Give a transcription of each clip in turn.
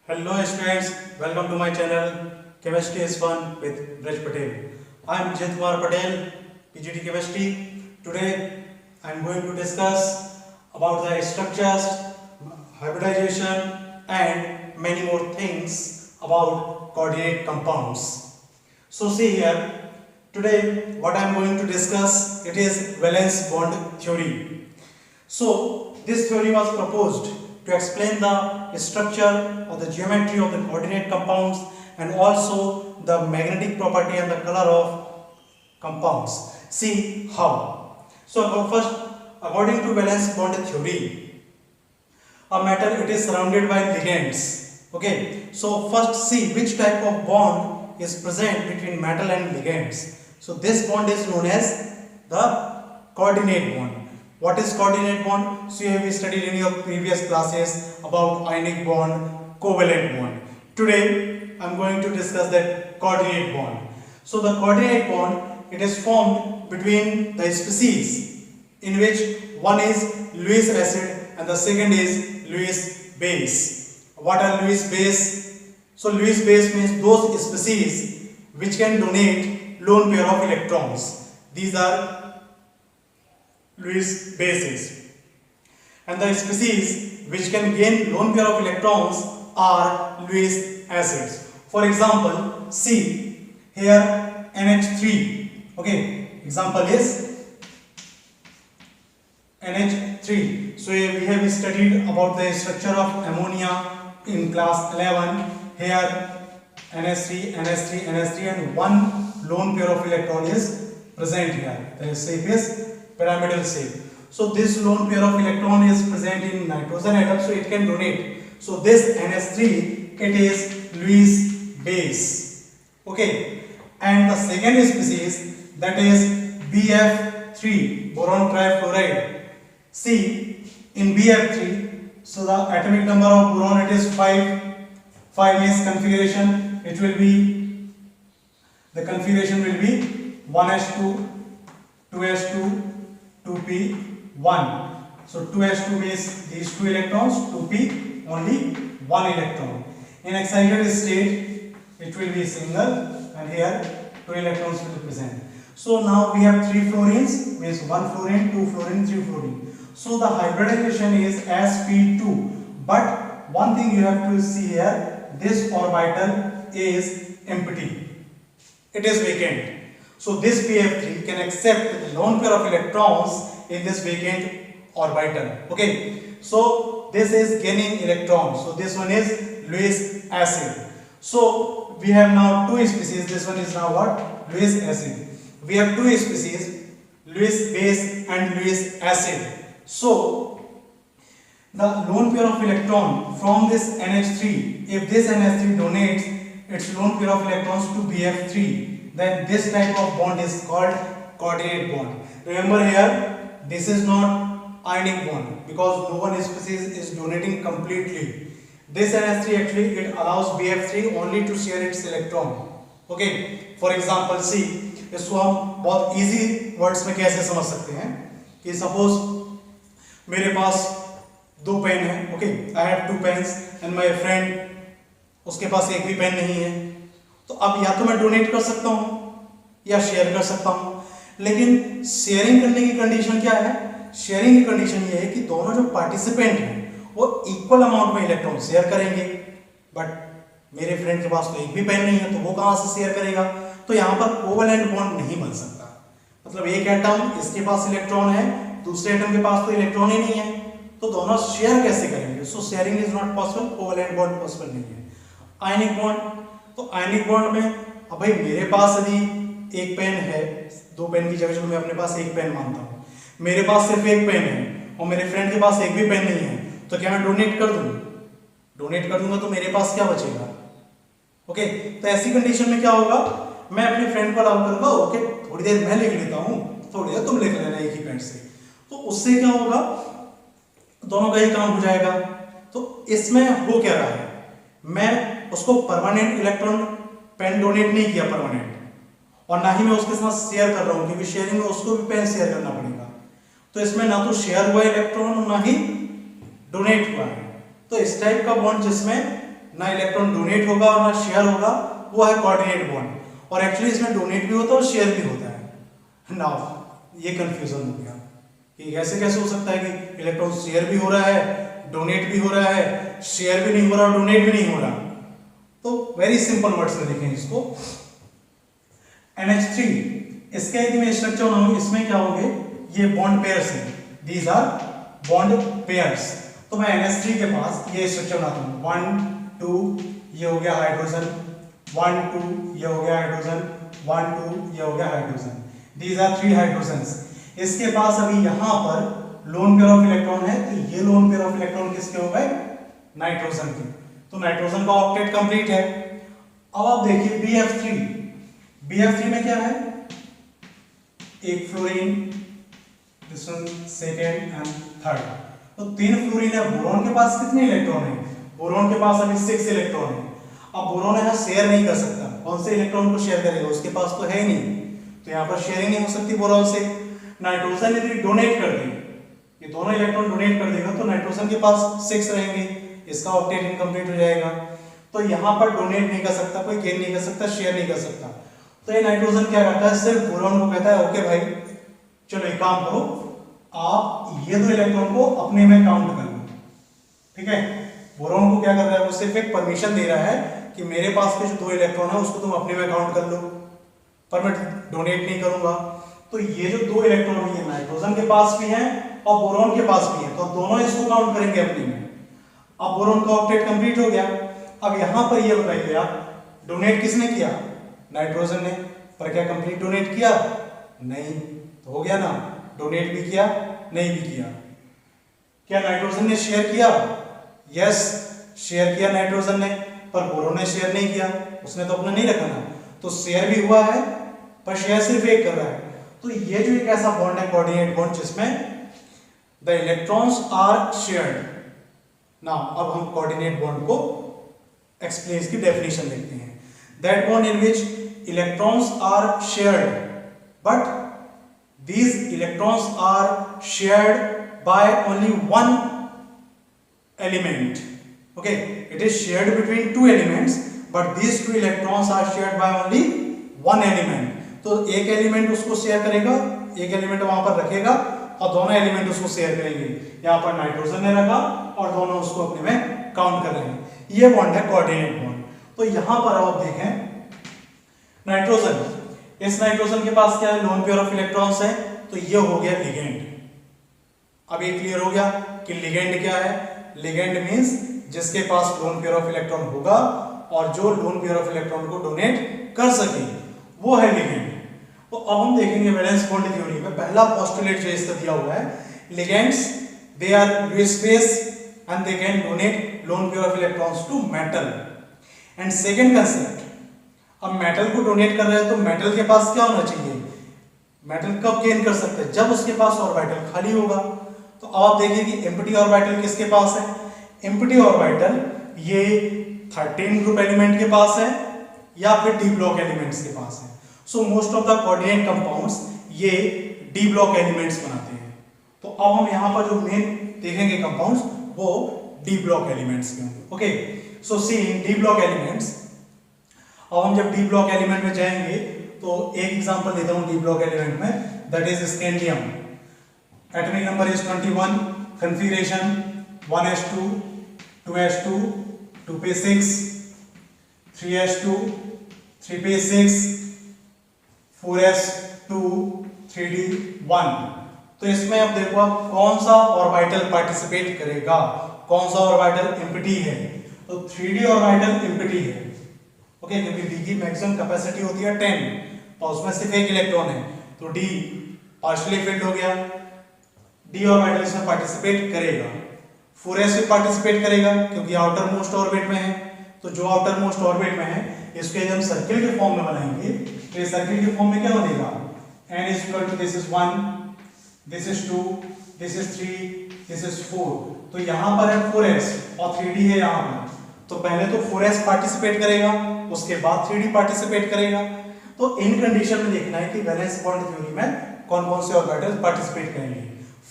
Hello students, welcome to my channel Chemistry is Fun with Braj Patel. I am Jit Kumar Patel, PGT Chemistry. Today I am going to discuss about the structures, hybridization and many more things about coordinate compounds. So see here, today what I am going to discuss, it is valence bond theory. So this theory was proposed to explain the structure or the geometry of the coordinate compounds and also the magnetic property and the color of compounds. See how. So first, according to valence bond theory, a metal it is surrounded by ligands. Okay. So first see which type of bond is present between metal and ligands. So this bond is known as the coordinate bond. What is coordinate bond? So you have studied in your previous classes about ionic bond, covalent bond. Today I am going to discuss that coordinate bond. So the coordinate bond, it is formed between the species in which one is Lewis acid and the second is Lewis base. What are Lewis base? So Lewis base means those species which can donate lone pair of electrons. These are Lewis bases, and the species which can gain lone pair of electrons are Lewis acids. For example, see here NH3. Okay, example is NH3. So we have studied about the structure of ammonia in class 11. Here NH3, NH3, NH3, and one lone pair of electron is present here. The shape is pyramidal shape. So this lone pair of electron is present in nitrogen atom, so it can donate. So this NH3, it is Lewis base. Okay, and the second species, that is BF3, boron trifluoride. See in BF3, so the atomic number of boron, it is 5. 5 is configuration. It will be, the configuration will be 1s2, 2s2, 2p1. So 2s2 means these two electrons, 2p only one electron. In excited state it will be single, and here two electrons will be present. So now we have 3 fluorines, means 1 fluorine, 2 fluorine, 3 fluorine. So the hybridization is sp2, but one thing you have to see here, this orbital is empty, it is vacant. So this PF3 can accept the lone pair of electrons in this vacant orbital. Okay, so this is gaining electrons. So this one is Lewis acid. So we have now two species. This one is now what? Lewis acid. We have two species, Lewis base and Lewis acid. So the lone pair of electron from this NH3, if this NH3 donates its lone pair of electrons to BF3, then this type of bond is called coordinate bond. Remember here, this is not ionic bond because no one species is donating completely. This NH3 actually it allows BF3 only to share its electron. Okay, for example, see इसको हम बहुत easy words में कैसे समझ सकते हैं कि suppose मेरे पास 2 पेन है. Okay, I have 2 pens and my friend, उसके पास एक भी पेन नहीं है. तो अब या तो मैं डोनेट कर सकता हूं या शेयर कर सकता हूं, लेकिन शेयरिंग करने की कंडीशन क्या है? शेयरिंग की कंडीशन ये है कि दोनों जो पार्टिसिपेंट हैं वो इक्वल अमाउंट में इलेक्ट्रॉन शेयर करेंगे. बट मेरे फ्रेंड के पास तो एक भी पेन नहीं है, तो वो कहां से शेयर करेगा? तो यहां पर कोवेलेंट बॉन्ड नहीं बन सकता. मतलब एक एटम इसके पास इलेक्ट्रॉन है, दूसरे एटम के पास तो इलेक्ट्रॉन ही नहीं है, तो दोनों शेयर कैसे करेंगे? सो sharing is not possible, covalent bond possible नहीं है. आयनिक बॉन्ड, तो आयनिक बॉन्ड में अब भाई मेरे पास यदि एक पेन है, 2 पेन की जगह मैं अपने पास एक पेन मानता हूँ, मेरे पास सिर्फ एक पेन है और मेरे फ्रेंड के पास एक भी पेन नहीं है, तो क्या मैं डोनेट कर दूँ? डोनेट कर दूंगा तो मेरे पास क्या बचेगा? ओके, तो ऐसी कंडीशन में क्या होगा? मैं अपने फ्रेंड को अलाउ करूंगा, ओके थोड़ी देर मैं लिख लेता हूँ, थोड़ी देर तुम लिख लेना एक ही पेन से. तो उससे क्या होगा? दोनों का ही काम हो जाएगा. तो इसमें हो क्या रहा है? मैं उसको परमानेंट इलेक्ट्रॉन पेन डोनेट नहीं किया परमानेंट, और ना ही मैं उसके साथ शेयर कर रहा हूं, क्योंकि शेयरिंग में उसको भी पेन शेयर करना पड़ेगा. तो इसमें ना तो शेयर हुआ इलेक्ट्रॉन और ना ही डोनेट हुआ है. तो इस टाइप का बॉन्ड जिसमें ना इलेक्ट्रॉन डोनेट होगा और ना शेयर होगा, वो है कोऑर्डिनेट बॉन्ड। और एक्चुअली इसमें डोनेट भी होता है और शेयर भी होता है। नाउ ये कंफ्यूजन हो गया कि ऐसे कैसे हो सकता है कि इलेक्ट्रॉन शेयर भी हो रहा है, डोनेट भी हो रहा है, शेयर भी नहीं हो रहा, डोनेट भी नहीं हो रहा। तो वेरी सिंपल वर्ड्स में देखें इसको, NH3 इसके यदि मैं स्ट्रक्चर बनाऊं, इसमें क्या होंगे, ये बॉन्ड पेयर्स हैं, दीज आर बॉन्ड पेयर्स। तो मैं NH3 के पास ये स्ट्रक्चर बनाता हूं, 1 2 ये हो गया हाइड्रोजन, 1 2 ये हो गया हाइड्रोजन, 1 2 ये हो गया हाइड्रोजन, दीज आर 3 हाइड्रोजन्स। इसके पास अभी यहां पर लोन पेयर ऑफ इलेक्ट्रॉन है, तो ये लोन पेयर ऑफ इलेक्ट्रॉन किसके हो गए, नाइट्रोजन के। तो नाइट्रोजन का ऑक्टेट कंप्लीट है। अब आप देखिए BF3 में क्या है, एक fluorine, this one second and third, तो 3 फ्लोरीन है। बोरॉन के पास कितने इलेक्ट्रॉन है, बोरॉन के पास अभी 6 इलेक्ट्रॉन है। अब बोरॉन यहां शेयर नहीं कर सकता, कौन से इलेक्ट्रॉन को शेयर करेगा, उसके पास तो है नहीं, तो यहां पर शेयरिंग नहीं हो सकती बोरॉन से। नाइट्रोजन यदि डोनेट कर दे, ये दोनों इलेक्ट्रॉन डोनेट कर देगा, तो नाइट्रोजन के पास 6 रहेंगे, इसका ऑक्टेट इनकम्प्लीट हो जाएगा। तो यहां पर डोनेट नहीं कर सकता, कोई गेन नहीं कर सकता, शेयर नहीं कर सकता। तो ये नाइट्रोजन क्या करता है, सिर्फ बोरॉन को कहता है ओके भाई चलो एक काम करो, आप ये 2 इलेक्ट्रॉन को अपने में काउंट कर लो, ठीक है। बोरॉन को क्या कर रहा है, वो सिर्फ एक परमिशन दे रहा है कि मेरे पास के जो 2 इलेक्ट्रॉन है उसको तुम अपने में काउंट कर लो, पर मैं डोनेट नहीं करूंगा। तो ये जो 2 इलेक्ट्रॉन है नाइट्रोजन के पास भी हैं और बोरॉन के पास भी है, तो दोनों इसको काउंट करेंगे अपने में। अब बोरॉन का ऑक्टेट कंप्लीट हो गया। अब यहां पर ये बताइए आप, डोनेट किसने किया, नाइट्रोजन ने, पर क्या कंप्लीट डोनेट किया, नहीं, तो हो गया ना, डोनेट भी किया नहीं भी किया। क्या नाइट्रोजन ने शेयर किया, यस शेयर किया नाइट्रोजन ने, पर बोरॉन ने शेयर नहीं किया, उसने तो अपना नहीं रखा ना, तो शेयर भी हुआ है पर शेयर सिर्फ एक कर रहा है। तो ये जो एक ऐसा बॉन्ड है कोऑर्डिनेट बॉन्ड जिसमें the electrons are shared. Now अब हम कोऑर्डिनेट बॉन्ड को एक्सप्लेन, इसकी डेफिनेशन देखते हैं। That bond in which electrons are shared but these electrons are shared by only one element. Okay, it is shared between 2 elements but these 2 electrons are shared by only one element. तो एक element उसको share करेगा, एक element वहां पर रखेगा और दोनों एलिमेंट उसको शेयर करेंगे। यहां पर नाइट्रोजन ने रखा और दोनों उसको अपने में काउंट कर रहे हैं। ये बॉन्ड है कोऑर्डिनेट बॉन्ड। तो यहां पर आप देखें नाइट्रोजन, इस नाइट्रोजन के पास क्या है, लोन पेयर ऑफ इलेक्ट्रॉन्स है, तो ये हो गया लिगेंड। अब ये क्लियर हो गया कि लिगेंड क्या है, लिगेंड मींस जिसके पास लोन पेयर ऑफ इलेक्ट्रॉन होगा और जो लोन पेयर ऑफ इलेक्ट्रॉन को डोनेट कर सके, वो है लिगेंड। तो अब हम देखेंगे वैलेंस बॉन्ड थ्योरी में पहला पोस्टुलेट जो इसका दिया हुआ है, ligands they are lewis space and they can donate lone pair of electrons to metal. And second concept, अब मेटल को डोनेट कर रहे हैं तो मेटल के पास क्या होना चाहिए, मेटल कब गेन कर सकते हैं, जब उसके पास ऑर्बिटल खाली होगा। तो आप देखिए कि एम्प्टी ऑर्बिटल किसके पास है, एम्प्टी ऑर्बिटल ये 13 ग्रुप एलिमेंट के पास है या फिर डी ब्लॉक एलिमेंट्स के पास है। So most of the coordinate compounds ये डी ब्लॉक एलिमेंट्स बनाते हैं। तो अब हम यहाँ पर जो मेन देखेंगे कंपाउंड्स वो डी ब्लॉक एलिमेंट्स के होंगे। ओके, सो सी इन डी ब्लॉक एलिमेंट्स, अब हम जब डी ब्लॉक एलिमेंट में जाएंगे तो एक एग्जांपल देता हूं डी ब्लॉक एलिमेंट में, that is scandium. Atomic number is 21, configuration 1s2 2s2 2p6 3s2 3p6 4s2 3d1। तो इसमें अब देखो आप कौन सा ऑर्बिटल पार्टिसिपेट करेगा, कौन सा ऑर्बिटल एम्प्टी है, तो 3d ऑर्बिटल एम्प्टी है। ओके, क्योंकि डी की मैक्सिमम कैपेसिटी होती है 10 और उसमें सिर्फ एक इलेक्ट्रॉन है, तो डी पार्शियली फिल्ड हो गया, डी ऑर्बिटल इसमें पार्टिसिपेट करेगा। 4s भी पार्टिसिपेट करेगा क्योंकि आउटर मोस्ट ऑर्बिट में है, तो जो आउटर मोस्ट ऑर्बिट में है इसको यदि हम सर्किल के फॉर्म में बनाएंगे तो इस सर्किल के फॉर्म में क्या बनेगा, n is equal to this is 1, this is 2, this is 3, this is 4। तो यहाँ पर है 4s और 3d है यहाँ पर, तो पहले तो 4s पार्टिसिपेट करेगा उसके बाद 3d पार्टिसिपेट करेगा। तो इन कंडीशन में देखना है कि वैलेंस बॉन्ड थ्योरी में कौन कौन से ऑर्बिटल पार्टिसिपेट करेंगे।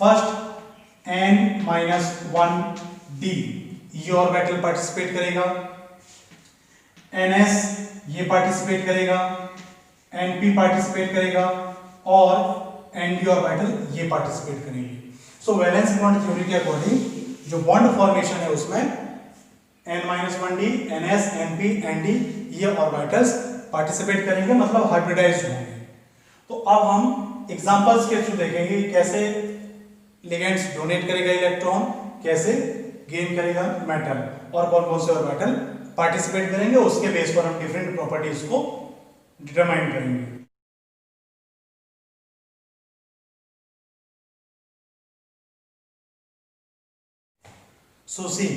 फर्स्ट n-1d ये ऑर्बिटल पार्टिसिपेट करेगा, NS ये पार्टिसिपेट करेगा, NP पार्टिसिपेट करेगा और ND ऑर्बिटल ये पार्टिसिपेट करेंगे। सो वैलेंस बॉन्ड थ्योरी के अकॉर्डिंग जो बॉन्ड फॉर्मेशन है उसमें N-1D, NS, NP, ND ये ऑर्बिटल्स पार्टिसिपेट करेंगे, मतलब हाइब्रिडाइज्ड होंगे। तो अब हम एग्जांपल्स के थ्रू देखेंगे कैसे लिगेंड्स डोनेट करेगा इलेक्ट्रॉन, कैसे गेन करेगा मेटल, और कौन कौन से ऑर्बिटल पार्टिसिपेट करेंगे, उसके बेस पर हम डिफरेंट प्रॉपर्टीज को डिटरमाइन करेंगे। So see,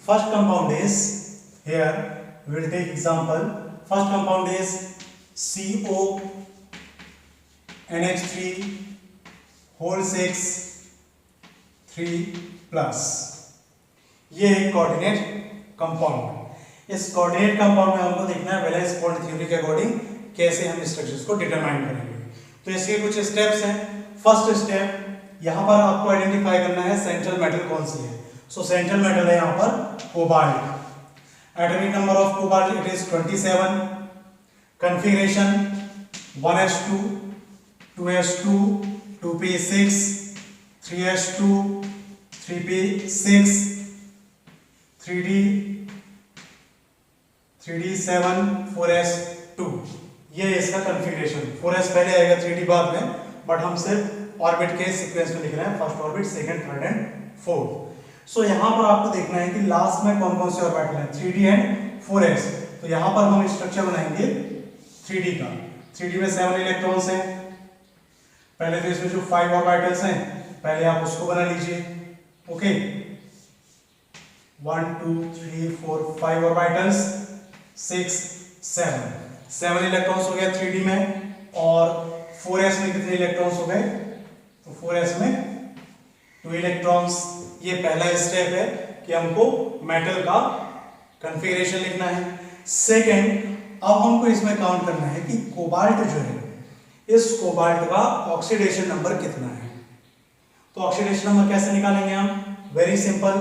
first compound is here. We will take example. First compound is CO NH3 whole 6 3 plus. ये एक कोऑर्डिनेट कंपाउंड है। इस कोऑर्डिनेट कंपाउंड में हमको देखना है वैलेंस बॉन्ड थ्योरी के अकॉर्डिंग कैसे हम स्ट्रक्चर्स को डिटरमाइन करेंगे। तो इसके कुछ स्टेप्स हैं। फर्स्ट स्टेप, यहाँ पर आपको आइडेंटिफाई करना है सेंट्रल मेटल कौन सी है। सो सेंट्रल मेटल है यहाँ पर cobalt. Atomic number of cobalt it is 27। Configuration 1s2 2s2 2p6 3s2 3p6 3d 3d7 4s2। ये इसका कॉन्फ़िगरेशन। 4s पहले आएगा 3d बाद में, बट हम सिर्फ ऑर्बिट के सीक्वेंस में लिख रहे हैं, first orbit, second, third and fourth. So यहाँ पर आपको देखना है कि लास्ट में कौन कौन से ऑर्बिटल हैं, 3d एंड 4s। तो यहाँ पर हम स्ट्रक्चर बनाएंगे 3d का। 3d में 7 इलेक्ट्रॉन्स हैं। पहले तो इसमें जो 5 ऑर्बिटल्स हैं पहले आप उसको बना लीजिए। ओके, 1 2 3 4 5 ऑर्बिटल्स, 6 7 इलेक्ट्रॉन्स हो गया 3d में। और 4s में कितने इलेक्ट्रॉन्स हो गए, तो 4s में 2 इलेक्ट्रॉन्स। ये पहला स्टेप है कि हमको मेटल का कॉन्फ़िगरेशन लिखना है। सेकंड, अब हमको इसमें काउंट करना है कि कोबाल्ट जो है, इस कोबाल्ट का ऑक्सीडेशन नंबर कितना है। तो ऑक्सीडेशन नंबर कैसे निकालेंगे हम, वेरी सिंपल।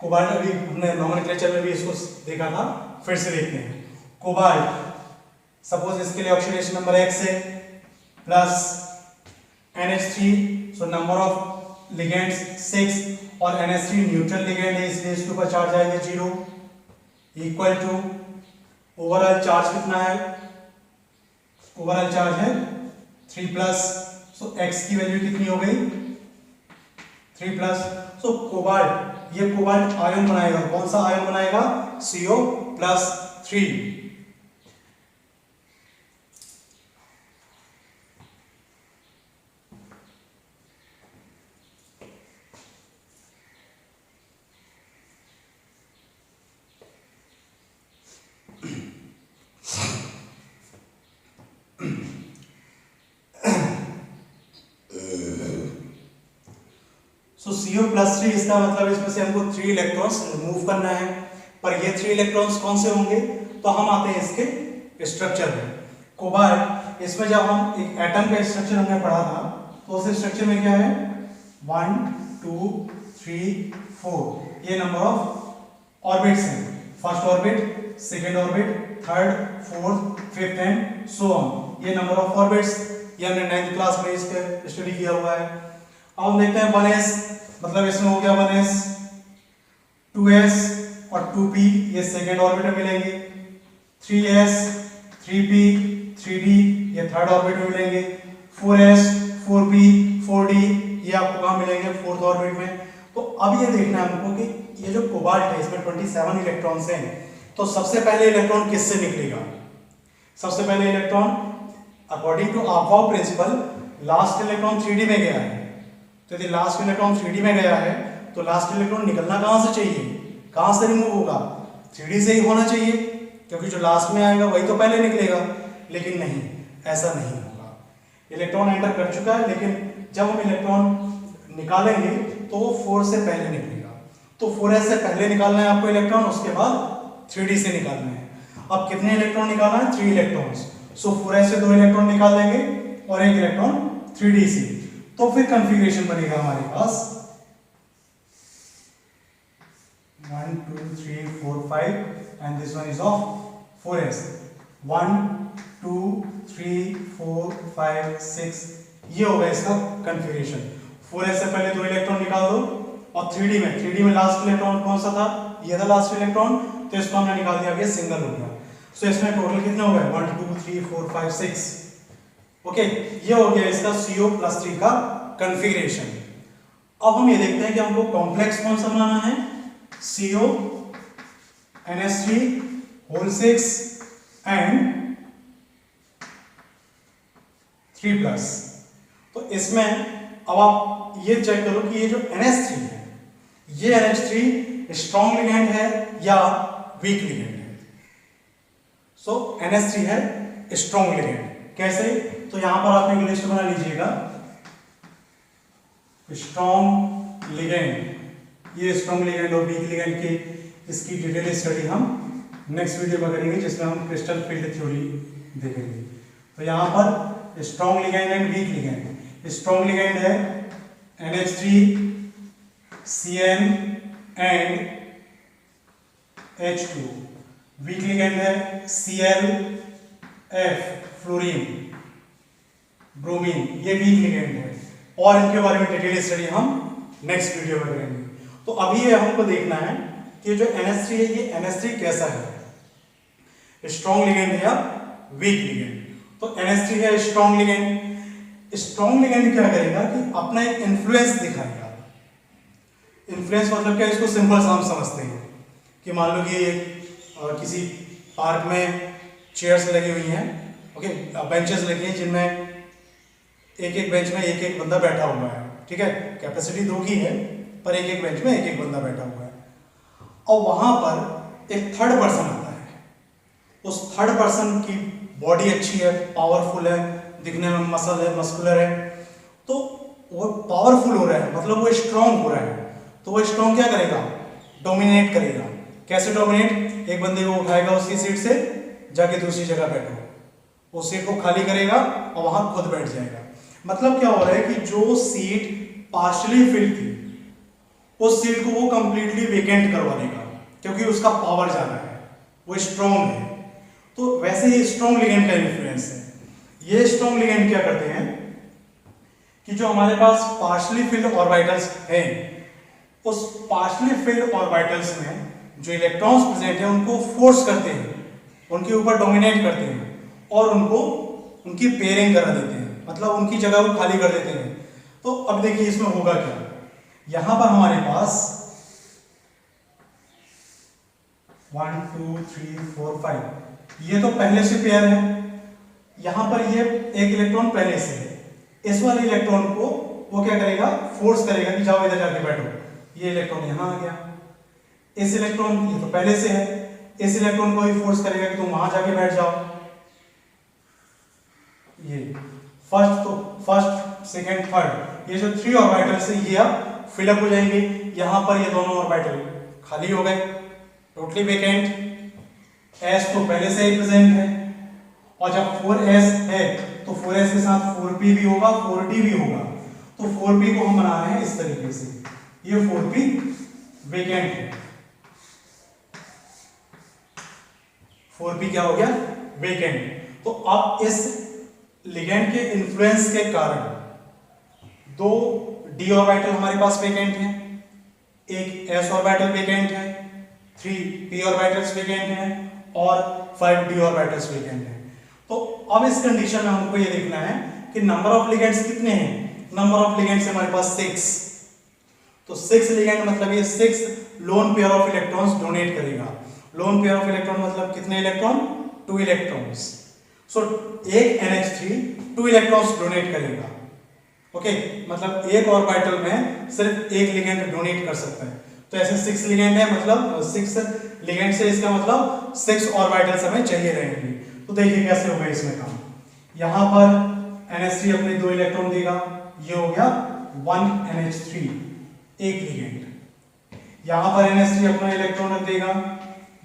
कोबाल्ट अभी हमने नोमेनक्लेचर में भी इसको देखा था, फिर से देखते हैं। कोबाल्ट, सपोज इसके लिए ऑक्सीडेशन नंबर x है, plus NH3, so number of ligands 6, और NH3 न्यूट्रल लिगेंड है इसलिए इसके ऊपर चार्ज आएगा 0, इक्वल टू ओवरऑल चार्ज कितना है, ओवरऑल चार्ज है 3 प्लस। सो x की वैल्यू कितनी हो गई 3 प्लस। सो कोबाल्ट, ये कोबाल्ट आयन बनाएगा, कौन सा आयन बनाएगा, CO प्लस 3। सो CO प्लस 3, इसका मतलब इसमें से हमको 3 इलेक्ट्रॉन्स रिमूव करना है। पर ये 3 इलेक्ट्रॉन्स कौन से होंगे, तो हम आते हैं इसके स्ट्रक्चर में। कोबाल्ट, इसमें जब हम एक एटम का स्ट्रक्चर हमने पढ़ा था, तो उस स्ट्रक्चर में क्या है 1 2 3 4, ये नंबर ऑफ ऑर्बिट्स हैं। First orbit, second orbit, third, fourth, fifth and so on, ये नंबर ऑफ ऑर्बिट्स। ये हमने 9th क्लास में इसका स्टडी किया हुआ है। अब हम देखते हैं 1s, मतलब इसमें हो गया 1s, 2s और 2p, ये सेकेंड ऑर्बिट में मिलेंगे। 3s 3p 3d, ये थर्ड ऑर्बिट में मिलेंगे। 4s 4p 4d, ये आपको कहाँ मिलेंगे, फोर्थ ऑर्बिट में। तो अब ये देखना है हमको कि ये जो कोबाल्ट है इसमें 27 इलेक्ट्रॉन्स हैं, तो सबसे पहले इलेक्ट्रॉन किससे निकलेगा। सबसे पहले electron according to Aufbau principle last electron 3d में गया है। तो यदि लास्ट इलेक्ट्रॉन 3d में गया है तो लास्ट इलेक्ट्रॉन निकलना कहां से चाहिए, कहां से रिमूव होगा, 3d से ही होना चाहिए, क्योंकि जो लास्ट में आएगा वही तो पहले निकलेगा। लेकिन नहीं, ऐसा नहीं होगा। इलेक्ट्रॉन एंटर कर चुका है, लेकिन जब हम इलेक्ट्रॉन निकालेंगे तो वो 4 से पहले निकलेगा। तो 4s से पहले निकालना है आपको इलेक्ट्रॉन, उसके बाद 3d से निकालना है। अब कितने इलेक्ट्रॉन निकालना है, 3 इलेक्ट्रॉन्स। सो 4s से 2 इलेक्ट्रॉन निकाल देंगे और 1 इलेक्ट्रॉन 3d से। तो फिर कॉन्फ़िगरेशन बनेगा हमारे पास 1 2 3 4 5 and this one is of 4s 1 2 3 4 5 6 ये होगा इसका कन्फिगरेशन। 4s से पहले 2 इलेक्ट्रॉन निकाल दो और 3D में लास्ट इलेक्ट्रॉन कौन सा था, ये था लास्ट इलेक्ट्रॉन, तो इसको हमने निकाल दिया, ये सिंगल हो गया। सो इसमें टोटल कितने हो गए 1 2 3 4 5 6। ओके, ये हो गया इसका CO+3 का कन्फिगरेशन। अब हम ये देखते हैं कि हमको कॉम्प्लेक्स कौन सा बनाना है, CO NH3 एंड 3+। तो इसमें अब आप ये चेक करो कि ये जो NH3 है, ये NH3 स्ट्रॉन्ग लिगेंड है या वीक लिगेंड है। सो NH3 है स्ट्रॉन्ग लिगेंड। कैसे, तो यहां पर आप एक लिस्ट बना लीजिएगा, स्ट्रॉन्ग लिगेंड, ये स्ट्रॉन्ग लिगेंड और वीक लिगेंड की इसकी डिटेल स्टडी हम नेक्स्ट वीडियो में करेंगे, जिसमें हम क्रिस्टल फील्ड थ्योरी देखेंगे। तो यहां पर strong ligand and week ligand, strong ligand है NH3 CN and H2, week ligand है Cl F फ्लोरीन ब्रोमीन, ये वीक लिगेंड है और इनके बारे में डिटेल स्टडी हम नेक्स्ट वीडियो में करेंगे। तो अभी ये हमको देखना है कि जो NH3 है, ये NH3 कैसा है, स्ट्रॉन्ग लिगेंड है या वीक लिगेंड। तो NH3 है स्ट्रॉन्ग लिगेंड। स्ट्रॉन्ग लिगेंड क्या करेगा कि अपना एक इन्फ्लुएंस दिखाएगा। इन्फ्लुएंस मतलब क्या, इसको सिंपल सा हम समझते हैं कि मान लो कि किसी पार्क में चेयर्स लगी हुई हैं, ओके, बेंचेस लगी हैं जिनमें एक बेंच में एक बंदा बैठा हुआ है, ठीक है, कैपेसिटी 2 की है पर एक बेंच में एक बंदा बैठा हुआ है। और वहां पर एक थर्ड पर्सन आता है, उस थर्ड पर्सन की बॉडी अच्छी है, पावरफुल है, दिखने में मसल है, मस्कुलर है, तो वो पावरफुल हो रहा है, मतलब वो स्ट्रॉन्ग हो रहा है। तो वो स्ट्रॉन्ग क्या करेगा, डोमिनेट करेगा। कैसे डोमिनेट, एक बंदे को उठाएगा उसकी सीट से, जाके दूसरी जगह बैठो, उस सीट को खाली करेगा और वहां खुद बैठ जाएगा। मतलब क्या हो रहा है कि जो सीट पार्शियली फिल थी, उस सीट को वो कंप्लीटली वेकेंट करवा देगा, क्योंकि उसका पावर ज्यादा है, वो स्ट्रॉन्ग है। तो वैसे ही स्ट्रॉन्ग लिगेंड का इन्फ्लुएंस है। ये स्ट्रॉन्ग लिगेंड क्या करते हैं कि जो हमारे पास पार्शियली फिल्ड ऑर्बिटल्स हैं, उस पार्शियली फिल्ड ऑर्बिटल्स में जो इलेक्ट्रॉन्स प्रेजेंट है उनको फोर्स करते हैं, उनके ऊपर डोमिनेट करते हैं और उनको उनकी पेयरिंग करा देते हैं, मतलब उनकी जगह को खाली कर देते हैं। तो अब देखिए इसमें होगा क्या, यहां पर हमारे पास 1 2 3 4 5 ये तो पहले से पेयर है, यहां पर ये एक इलेक्ट्रॉन पहले से है। इस वाले इलेक्ट्रॉन को वो क्या करेगा, फोर्स करेगा कि जाओ इधर जाके बैठो। ये इलेक्ट्रॉन यहां आ गया, इस इलेक्ट्रॉन ये तो पहले से है, इस इलेक्ट्रॉन को भी फोर्स करेगा कि तुम वहां जाके बैठ जाओ। ये फर्स्ट सेकंड थर्ड, ये जो 3 ऑर्बिटल्स है ये अब फिलअप हो जाएंगे। यहां पर ये दोनों ऑर्बिटल खाली हो गए, टोटली वेकेंट। s तो पहले से ही प्रेजेंट है, और जब 4s है तो 4s के साथ 4p भी होगा, 4d भी होगा। तो 4p को हम बना रहे हैं इस तरीके से, ये 4p वेकेंट है, 4p क्या हो गया, वेकेंट। तो अब इस लिगेंड के इन्फ्लुएंस के कारण 2 d ऑर्बिटल हमारे पास वेकेंट हैं, एक s ऑर्बिटल वेकेंट है, 3 p ऑर्बिटल्स वेकेंट हैं और 5 d ऑर्बिटल्स वेकेंट हैं। तो अब इस कंडीशन में हमको ये देखना है कि नंबर ऑफ लिगेंड्स कितने हैं। नंबर ऑफ लिगेंड्स हमारे पास 6, तो 6 लिगेंड मतलब ये 6 lone pair of electrons donate करेगा। लोन पेयर ऑफ इलेक्ट्रॉन मतलब कितने इलेक्ट्रॉन, 2 इलेक्ट्रॉन्स। सो एक NH3 2 इलेक्ट्रॉन्स डोनेट करेगा, ओके, मतलब एक ऑर्बिटल में सिर्फ एक लिगेंड डोनेट कर सकता है। तो ऐसे 6 लिगेंड है, मतलब 6 लिगेंड से इसका मतलब 6 ऑर्बिटल्स हमें चाहिए रहेंगे। तो देखिए कैसे होगा इसमें काम। यहां पर NH3 अपने 2 इलेक्ट्रॉन देगा, ये हो गया 1 NH3 एक लिगेंड। यहां पर NH3 अपना इलेक्ट्रॉन रख देगा,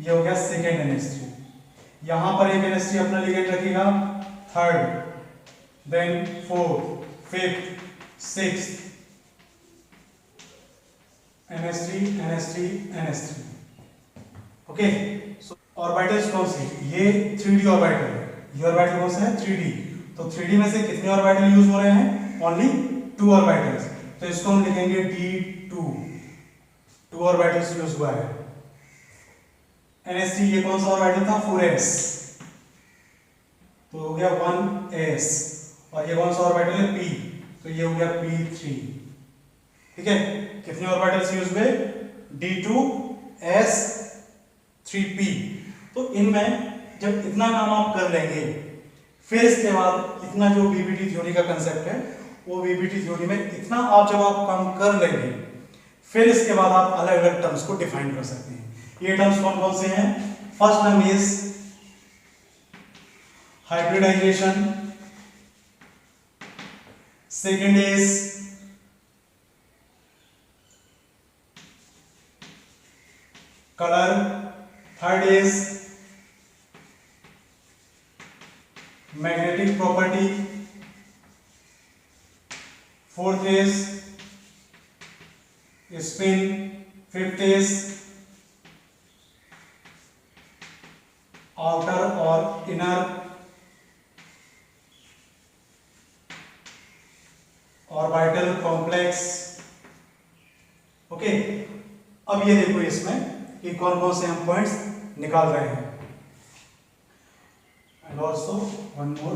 ये हो गया सेकेंड NH3। यहां पर एक NH3 अपना लिगेंड रखेगा, third, then fourth, fifth, sixth, NH3 NH3 NH3। Okay, so orbitals कौन से, ये 3D ऑर्बिटल है, ये ऑर्बिटल कौन सा है 3D। तो 3D में से कितने ऑर्बिटल यूज हो रहे हैं, ओनली 2 ऑर्बिटल्स, तो इसको हम लिखेंगे D2, 2 ऑर्बिटल्स यूज हुआ है। NS3 ये कौन सा ऑर्बिटल था 4s, तो हो गया 1s, और ये कौन सा ऑर्बिटल है p, तो ये हो गया p3। ठीक है, कितने ऑर्बिटल्स यूज हुए D2s 3p। तो इनमें जब इतना काम आप कर लेंगे, फिर इसके बाद इतना जो बीबीटी थ्योरी का कंसेप्ट है, वो बीबीटी थ्योरी में इतना आप जब आप काम कर लेंगे, फिर इसके बाद आप अलग अलग टर्म्स को डिफाइन कर सकते हैं। ये टर्म्स कौन कौन से हैं, first term is hybridization, second is colour, third is magnetic property, fourth is spin, fifth is outer और इनर ऑर्बिटल कॉम्प्लेक्स। ओके, अब ये देखो इसमें कि कौन कौन से हम पॉइंट्स निकाल रहे हैं। And also one more,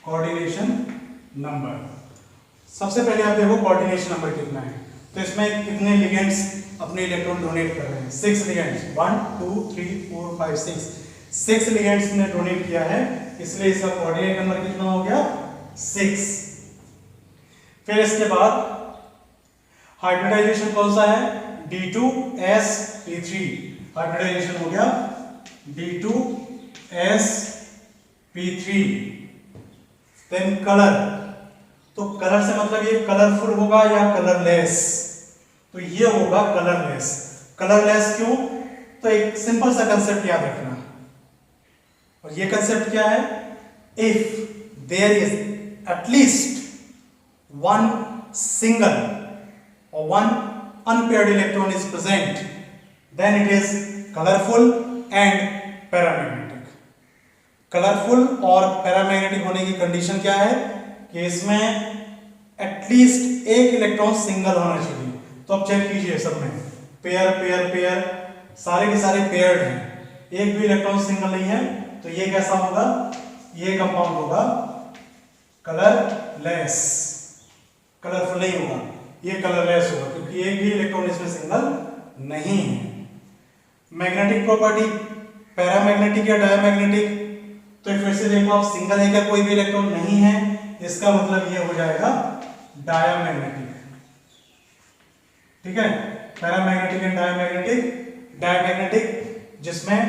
coordination number. सबसे पहले आप देखो कोऑर्डिनेशन नंबर कितना है, तो इसमें कितने लिगेंड्स अपने इलेक्ट्रॉन डोनेट कर रहे हैं, 6 लिगेंड्स, 1 2 3 4 5 6 लिगेंड्स ने डोनेट किया है, इसलिए इसका कोऑर्डिनेट नंबर कितना हो गया 6। फिर इसके बाद हाइब्रिडाइजेशन कौन सा है D2sp3, हाइब्रिडाइजेशन हो गया D2sp3। देन कलर, तो कलर से मतलब ये कलरफुल होगा या कलरलेस, तो ये होगा कलरलेस। कलरलेस क्यों, तो एक सिंपल सा कंसेप्ट याद रखना, और ये कंसेप्ट क्या है, if there is at least one single or one unpaired electron is present, then it is colorful and paramagnetic। Colourful और पैरामैग्नेटिक होने की कंडीशन क्या है कि इसमें एटलीस्ट एक इलेक्ट्रॉन सिंगल होना चाहिए। तो अब चेक कीजिए, सब में पेयर पेयर पेयर, सारे के सारे पेयर्ड हैं, एक भी इलेक्ट्रॉन सिंगल नहीं है, तो ये कैसा होगा, ये कंपाउंड होगा कलरलेस, कलरफुल नहीं होगा, ये कलरलेस होगा, क्योंकि एक भी इलेक्ट्रॉन इसमें सिंगल नहीं है। मैग्नेटिक प्रॉपर्टी, पैरामैग्नेटिक या डायमैग्नेटिक, तो फिर से देखो आप, सिंगल है क्या, कोई भी इलेक्ट्रॉन नहीं है, इसका मतलब ये हो जाएगा डायमैग्नेटिक। ठीक है, पैरामैग्नेटिक एंड डायमैग्नेटिक। डायमैग्नेटिक जिसमें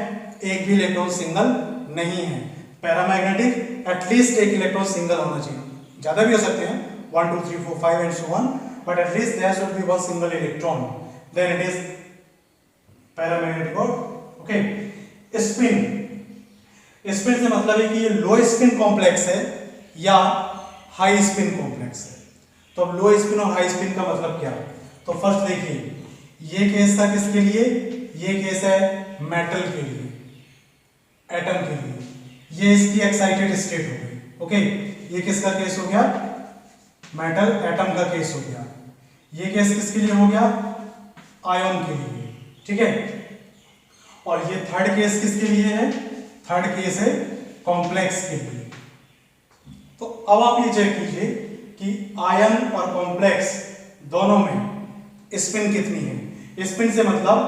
एक भी इलेक्ट्रॉन सिंगल नहीं है, पैरामैग्नेटिक एटलीस्ट एक इलेक्ट्रॉन सिंगल होना चाहिए, ज्यादा भी हो सकते हैं 1 2 3 4 5 and so on, but at least there should be one single electron, then it is paramagnetic or okay। Spin, spin से मतलब है कि ये लो स्पिन कॉम्प्लेक्स है या हाई स्पिन कॉम्प्लेक्स है। तो अब लो स्पिन और हाई स्पिन का मतलब क्या है, तो फर्स्ट देखिए, ये केस था किसके लिए, ये केस है मेटल के लिए, एटम के लिए, ये इसकी एक्साइटेड स्टेट हो गई। ओके, ये किसका केस हो गया, मेटल एटम का केस हो गया। ये केस किसके लिए हो गया, आयन के लिए। ठीक है, और ये थर्ड केस किसके लिए है, थर्ड केस है कॉम्प्लेक्स के लिए। तो अब आप ये चेक कीजिए कि आयन और कॉम्प्लेक्स दोनों में स्पिन कितनी है। स्पिन से मतलब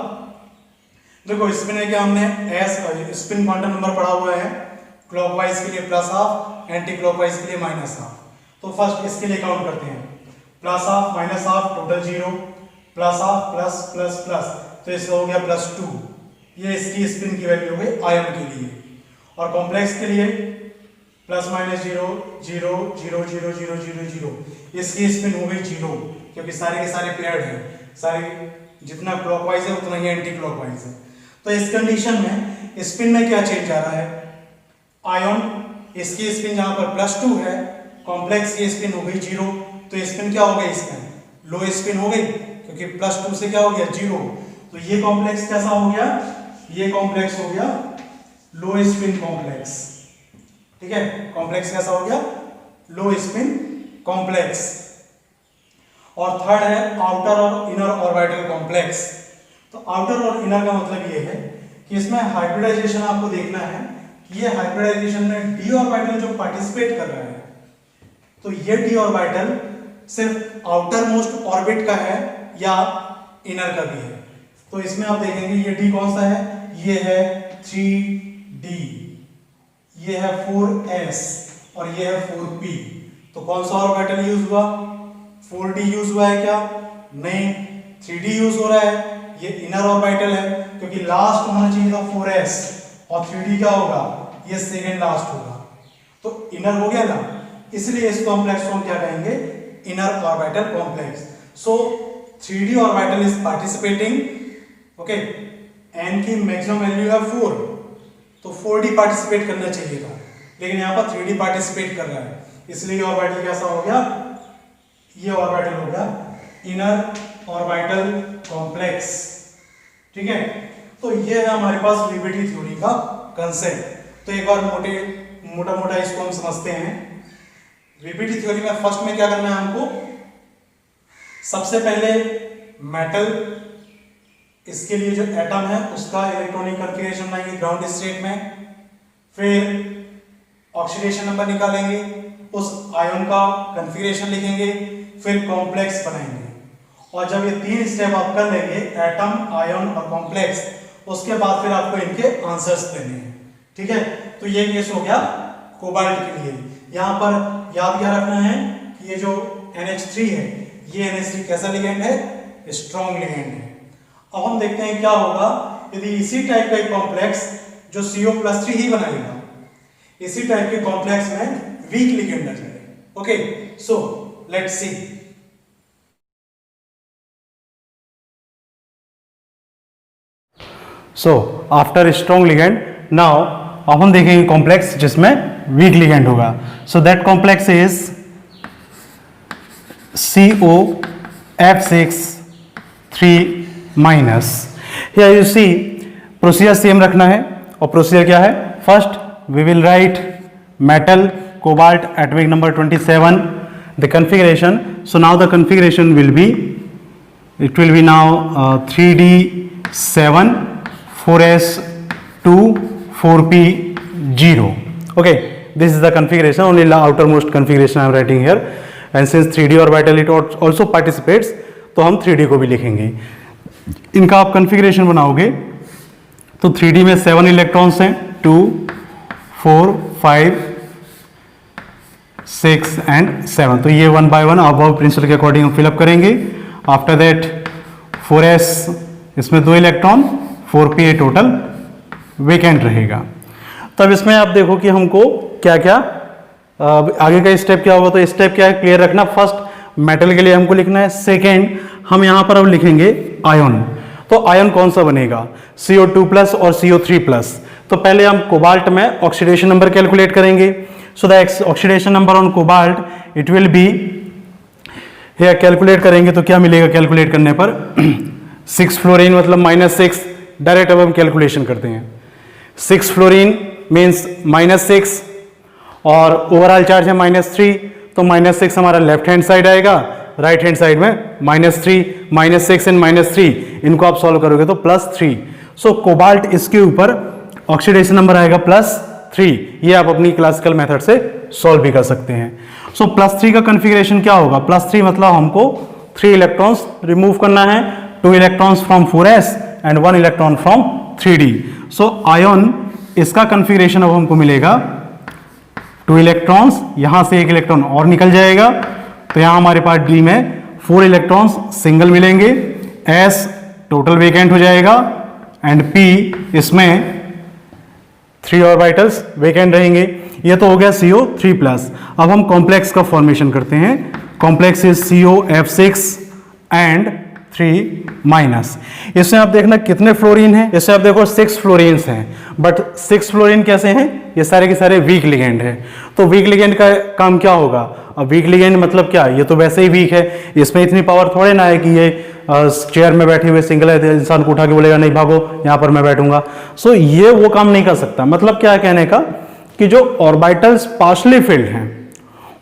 देखो, स्पिन है क्या, हमने एस स्पिन क्वांटम नंबर पढ़ा हुआ है, क्लॉकवाइज के लिए +½ एंटी क्लॉकवाइज के लिए -½ तो फर्स्ट इसके लिए काउंट करते हैं, +½ -½ टोटल 0, +½ प्लस प्लस प्लस, तो इसका हो गया +2, ये इसकी स्पिन की वैल्यू हो गई आयन के लिए। और कॉम्प्लेक्स के लिए ±0 0 0 0 0 0 0, इसकी स्पिन हो गई 0, क्योंकि सारे के सारे पेयर्ड हैं, सारे जितना क्लॉकवाइज है उतना ही एंटी क्लॉकवाइज है। तो इस कंडीशन में स्पिन में क्या चेंज आ रहा है, आयन इसकी स्पिन जहां पर +2 है, कॉम्प्लेक्स की स्पिन हो गई 0, तो स्पिन क्या हो गई इसमें लो स्पिन हो गई, क्योंकि +2 से क्या हो गया 0, तो ये कॉम्प्लेक्स कैसा हो गया, ये कॉम्प्लेक्स हो गया लो स्पिन कॉम्प्लेक्स। ठीक है, कॉम्प्लेक्स कैसा हो गया, लो स्पिन कॉम्प्लेक्स। और थर्ड है आउटर और इनर ऑर्बिटल कॉम्प्लेक्स। तो आउटर और इनर का मतलब ये है कि इसमें हाइब्रिडाइजेशन आपको देखना है कि ये हाइब्रिडाइजेशन में d ऑर्बिटल जो पार्टिसिपेट कर रहा है, तो ये d ऑर्बिटल सिर्फ आउटर मोस्ट ऑर्बिट का है या इनर का भी है। तो इसमें आप देखेंगे ये d कौन सा है, ये है 3d, ये है 4s और ये है 4p। तो कौन सा ऑर्बिटल यूज हुआ, 4d यूज हुआ है क्या, नहीं 3d यूज हो रहा है। ये इनर ऑर्बिटल है क्योंकि लास्ट होना चाहिए था 4s और 3d क्या होगा, ये सेकंड लास्ट होगा, तो इनर हो गया ना, इसलिए इस कॉम्प्लेक्स को हम क्या कहेंगे, inner orbital complex. So 3d orbital is participating, okay, n की मैक्सिमम वैल्यू है 4, तो 4d पार्टिसिपेट करना चाहिए था, लेकिन यहाँ पर 3d पार्टिसिपेट कर रहा है, इसलिए ऑर्बिटल कैसा हो गया, ये ऑर्बिटल हो गया इनर ऑर्बिटल कॉम्प्लेक्स। ठीक है, तो ये है हमारे पास वीबीटी थ्योरी का कंसेप्ट। तो एक बार मोटा मोटा इसको हम समझते हैं। वीबीटी थ्योरी में फर्स्ट में क्या करना है हमको, सबसे पहले मेटल, इसके लिए जो एटम है उसका इलेक्ट्रॉनिक कॉन्फ़िगरेशन लाएंगे ग्राउंड स्टेट में, फिर ऑक्सीडेशन नंबर निकालेंगे, उस आयन का कॉन्फ़िगरेशन लिखेंगे, फिर कॉम्प्लेक्स बनाएंगे। और जब ये 3 स्टेप आप कर लेंगे, एटम, आयन और कॉम्प्लेक्स, उसके बाद फिर आपको इनके आंसर्स देने हैं। ठीक है, तो ये केस हो गया कोबाल्ट के लिए। यहाँ पर याद क्या रखना है कि ये जो NH3 है, ये NH3 कैसा लिगेंड है, स्ट्रॉन्ग लिगेंड है। अब हम देखते हैं क्या होगा यदि इसी टाइप का एक कॉम्प्लेक्स जो CO+3 ही बनाएगा, इसी टाइप के कॉम्प्लेक्स में वीक लिगेंड आ जाए। Okay, so let's see. So after strong ligand, now अब हम देखेंगे कॉम्प्लेक्स जिसमें वीक लिगेंड होगा। So that complex is COF6 3-। Here you see procedure same रखना है, और प्रोसीजर क्या है, first we will write metal cobalt atomic number 27 the configuration. So now the configuration will be, it will be now 3d7 4s2 4p0. Okay, this is the configuration, only the outermost configuration I am writing here, and since 3d orbital it also participates, तो हम 3d को भी लिखेंगे। इनका आप configuration बनाओगे तो 3d में 7 इलेक्ट्रॉन्स हैं, 2 4 5 6 एंड 7, तो ये 1 by 1 अब प्रिंसिपल के अकॉर्डिंग हम फिलअप करेंगे। आफ्टर दैट 4s, इसमें 2 इलेक्ट्रॉन, 4p टोटल वेकेंट रहेगा। तब इसमें आप देखो कि हमको क्या क्या आगे का स्टेप क्या होगा, तो स्टेप क्या है क्लियर रखना। फर्स्ट मेटल के लिए हमको लिखना है, सेकेंड हम यहाँ पर अब लिखेंगे आयन। तो आयन कौन सा बनेगा, CO2+ और CO3+। तो पहले हम कोबाल्ट में ऑक्सीडेशन नंबर कैलकुलेट करेंगे। So the oxidation number on cobalt it will be, here calculate करेंगे तो क्या मिलेगा कैलकुलेट करने पर 6 फ्लोरीन मतलब -6, डायरेक्ट अब हम कैलकुलेशन करते हैं। 6 फ्लोरीन मीन्स -6 और ओवरऑल चार्ज है -3, तो -6 हमारा लेफ्ट हैंड साइड आएगा, राइट हैंड साइड में -3, -6 एंड -3, इनको आप सॉल्व करोगे तो +3। सो कोबाल्ट इसके ऊपर ऑक्सीडेशन नंबर आएगा +3। ये आप अपनी क्लासिकल मेथड से सॉल्व भी कर सकते हैं। सो +3 का कॉन्फ़िगरेशन क्या होगा, +3 मतलब हमको 3 इलेक्ट्रॉन्स रिमूव करना है, 2 electrons from 4s and 1 electron from 3d। So ion, इसका कॉन्फ़िगरेशन अब हमको मिलेगा 2 इलेक्ट्रॉन्स, यहां से 1 इलेक्ट्रॉन और निकल जाएगा, तो यहां हमारे पास d में 4 इलेक्ट्रॉन्स सिंगल मिलेंगे, s टोटल वेकेंट हो जाएगा एंड p इसमें 3 ऑर्बिटल्स वेकेंट रहेंगे। ये तो हो गया CO3+। अब हम कॉम्प्लेक्स का फॉर्मेशन करते हैं। Complex is COF6 and 3 minus. इसमें आप देखना कितने फ्लोरीन हैं, इसमें आप देखो 6 फ्लोरीन्स हैं, बट 6 फ्लोरीन कैसे हैं, ये सारे के सारे वीक लिगेंड है। तो वीक लिगेंड का काम क्या होगा, अब वीक लिगेंड मतलब क्या, ये तो वैसे ही वीक है, इसमें इतनी पावर थोड़े ना है कि ये चेयर में बैठे हुए सिंगल है इंसान को उठा के बोलेगा नहीं भागो यहाँ पर मैं बैठूंगा। सो ये वो काम नहीं कर सकता। मतलब क्या है कहने का कि जो ऑर्बिटल्स पार्शली फिल्ड हैं,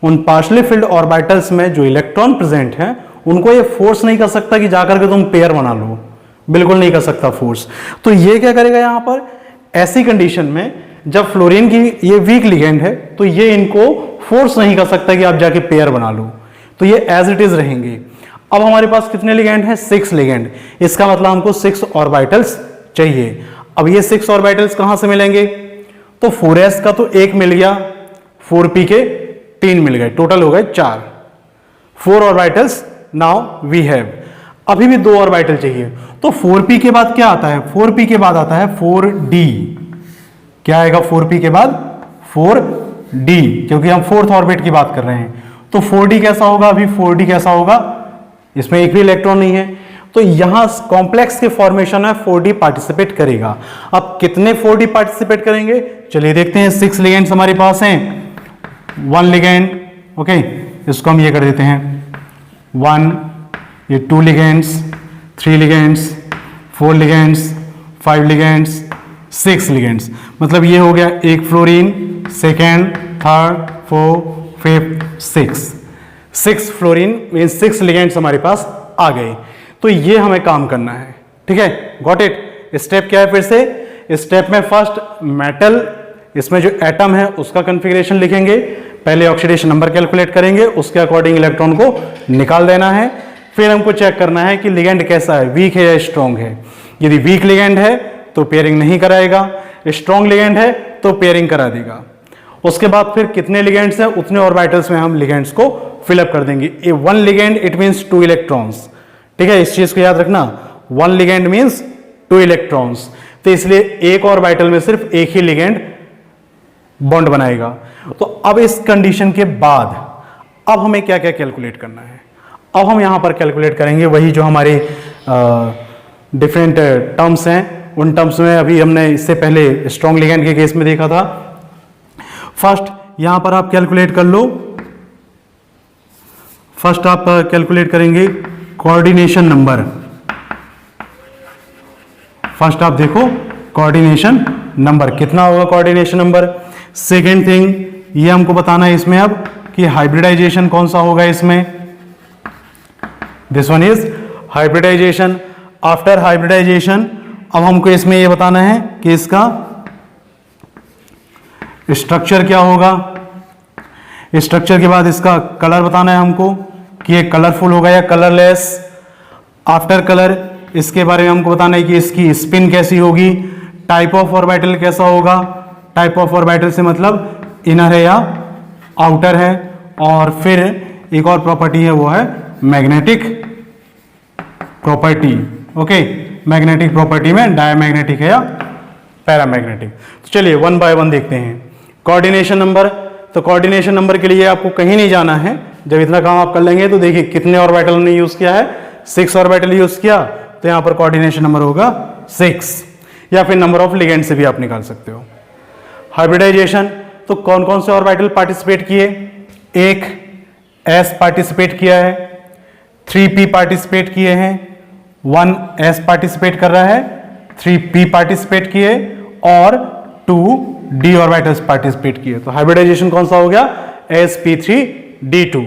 उन पार्शली फिल्ड ऑर्बिटल्स में जो इलेक्ट्रॉन प्रेजेंट हैं उनको ये फोर्स नहीं कर सकता कि जाकर के तुम पेयर बना लो, बिल्कुल नहीं कर सकता फोर्स। तो ये क्या करेगा यहां पर, ऐसी कंडीशन में जब फ्लोरीन की ये वीक लिगेंड है तो ये इनको फोर्स नहीं कर सकता कि आप जाके पेयर बना लो, तो ये एज इट इज रहेंगे। अब हमारे पास कितने लिगेंड हैं, 6 लिगेंड। इसका मतलब हमको 6 ऑर्बिटल्स चाहिए। अब ये 6 ऑर्बिटल्स कहां से मिलेंगे, तो 4s का तो 1 मिल गया, 4p के 3 मिल गए, टोटल हो गए 4। 4 ऑर्बिटल्स नाउ वी हैव। अभी भी 2 ऑर्बिटल चाहिए, तो 4p के बाद क्या आता है, 4p के बाद आता है 4d। क्या आएगा 4p के बाद, 4d, क्योंकि हम 4th ऑर्बिट की बात कर रहे हैं। तो 4d कैसा होगा, अभी 4d कैसा होगा, इसमें एक भी इलेक्ट्रॉन नहीं है, तो यहां कॉम्प्लेक्स के फॉर्मेशन में 4d पार्टिसिपेट करेगा। अब कितने 4d पार्टिसिपेट करेंगे, चलिए देखते हैं। 6 लिगेंड्स हमारे पास हैं, 1 लिगेंड, ओके, इसको हम ये कर देते हैं 1, ये 2 ligands, 3 ligands, 4 ligands, 5 ligands, 6 ligands. मतलब ये हो गया एक fluorine, second, third, fourth, fifth, 6 fluorine mean 6 ligands हमारे पास आ गए। तो ये हमें काम करना है, ठीक है, गॉट इट। स्टेप क्या है, फिर से स्टेप में फर्स्ट मेटल, इसमें जो एटम है उसका कॉन्फ़िगरेशन लिखेंगे, पहले ऑक्सीडेशन नंबर कैलकुलेट करेंगे, उसके अकॉर्डिंग इलेक्ट्रॉन को निकाल देना है। फिर हमको चेक करना है कि लिगेंड कैसा है, वीक है या स्ट्रॉन्ग है। यदि वीक लिगेंड है तो पेयरिंग नहीं कराएगा, स्ट्रॉन्ग लिगेंड है तो पेयरिंग करा देगा। उसके बाद फिर कितने लिगेंड्स हैं उतने ऑर्बिटल्स में हम लिगेंड्स को फिलअप कर देंगे। ए 1 लिगेंड इट मींस 2 इलेक्ट्रॉन्स, ठीक है, इस चीज को याद रखना, 1 लिगेंड मींस 2 इलेक्ट्रॉन्स। तो इसलिए एक ऑर्बिटल में सिर्फ एक ही लिगेंड बॉन्ड बनाएगा। तो अब इस कंडीशन के बाद अब हमें क्या क्या कैलकुलेट करना है, अब हम यहां पर कैलकुलेट करेंगे वही जो हमारे डिफरेंट टर्म्स हैं। उन टर्म्स में अभी हमने इससे पहले स्ट्रॉन्ग लिगेंड के केस में देखा था। फर्स्ट यहां पर आप कैलकुलेट कर लो, फर्स्ट आप कैलकुलेट करेंगे कोऑर्डिनेशन नंबर। फर्स्ट आप देखो कोऑर्डिनेशन नंबर कितना होगा, कोऑर्डिनेशन नंबर। सेकेंड थिंग ये हमको बताना है इसमें अब कि हाइब्रिडाइजेशन कौन सा होगा इसमें, this one is hybridization. After hybridization अब हमको इसमें ये बताना है कि इसका स्ट्रक्चर क्या होगा। स्ट्रक्चर के बाद इसका कलर बताना है हमको कि ये कलरफुल होगा या कलरलेस। आफ्टर कलर इसके बारे में हमको बताना है कि इसकी स्पिन कैसी होगी, टाइप ऑफ ऑर्बिटल कैसा होगा। टाइप ऑफ ऑर्बिटल से मतलब इनर है या आउटर है। और फिर एक और प्रॉपर्टी है वो है magnetic property, okay, magnetic property में डायमैग्नेटिक है या पैरामैग्नेटिक। तो चलिए 1 बाय 1 देखते हैं। कोऑर्डिनेशन नंबर, तो कोऑर्डिनेशन नंबर के लिए आपको कहीं नहीं जाना है, जब इतना काम आप कर लेंगे तो देखिए कितने ऑर्बिटल हमने यूज किया है, 6 ऑर्बिटल यूज किया, तो यहां पर कोऑर्डिनेशन नंबर होगा 6, या फिर नंबर ऑफ लिगेंड से भी आप निकाल सकते हो। हाइब्रिडाइजेशन, तो कौन कौन से ऑर्बिटल पार्टिसिपेट किए, एक s पार्टिसिपेट किया है, 3p पार्टिसिपेट किए हैं, 1s पार्टिसिपेट कर रहा है, 3p पार्टिसिपेट किए और 2d ऑर्बिटल्स पार्टिसिपेट किए। तो हाइब्रिडाइजेशन कौन सा हो गया, sp3d2।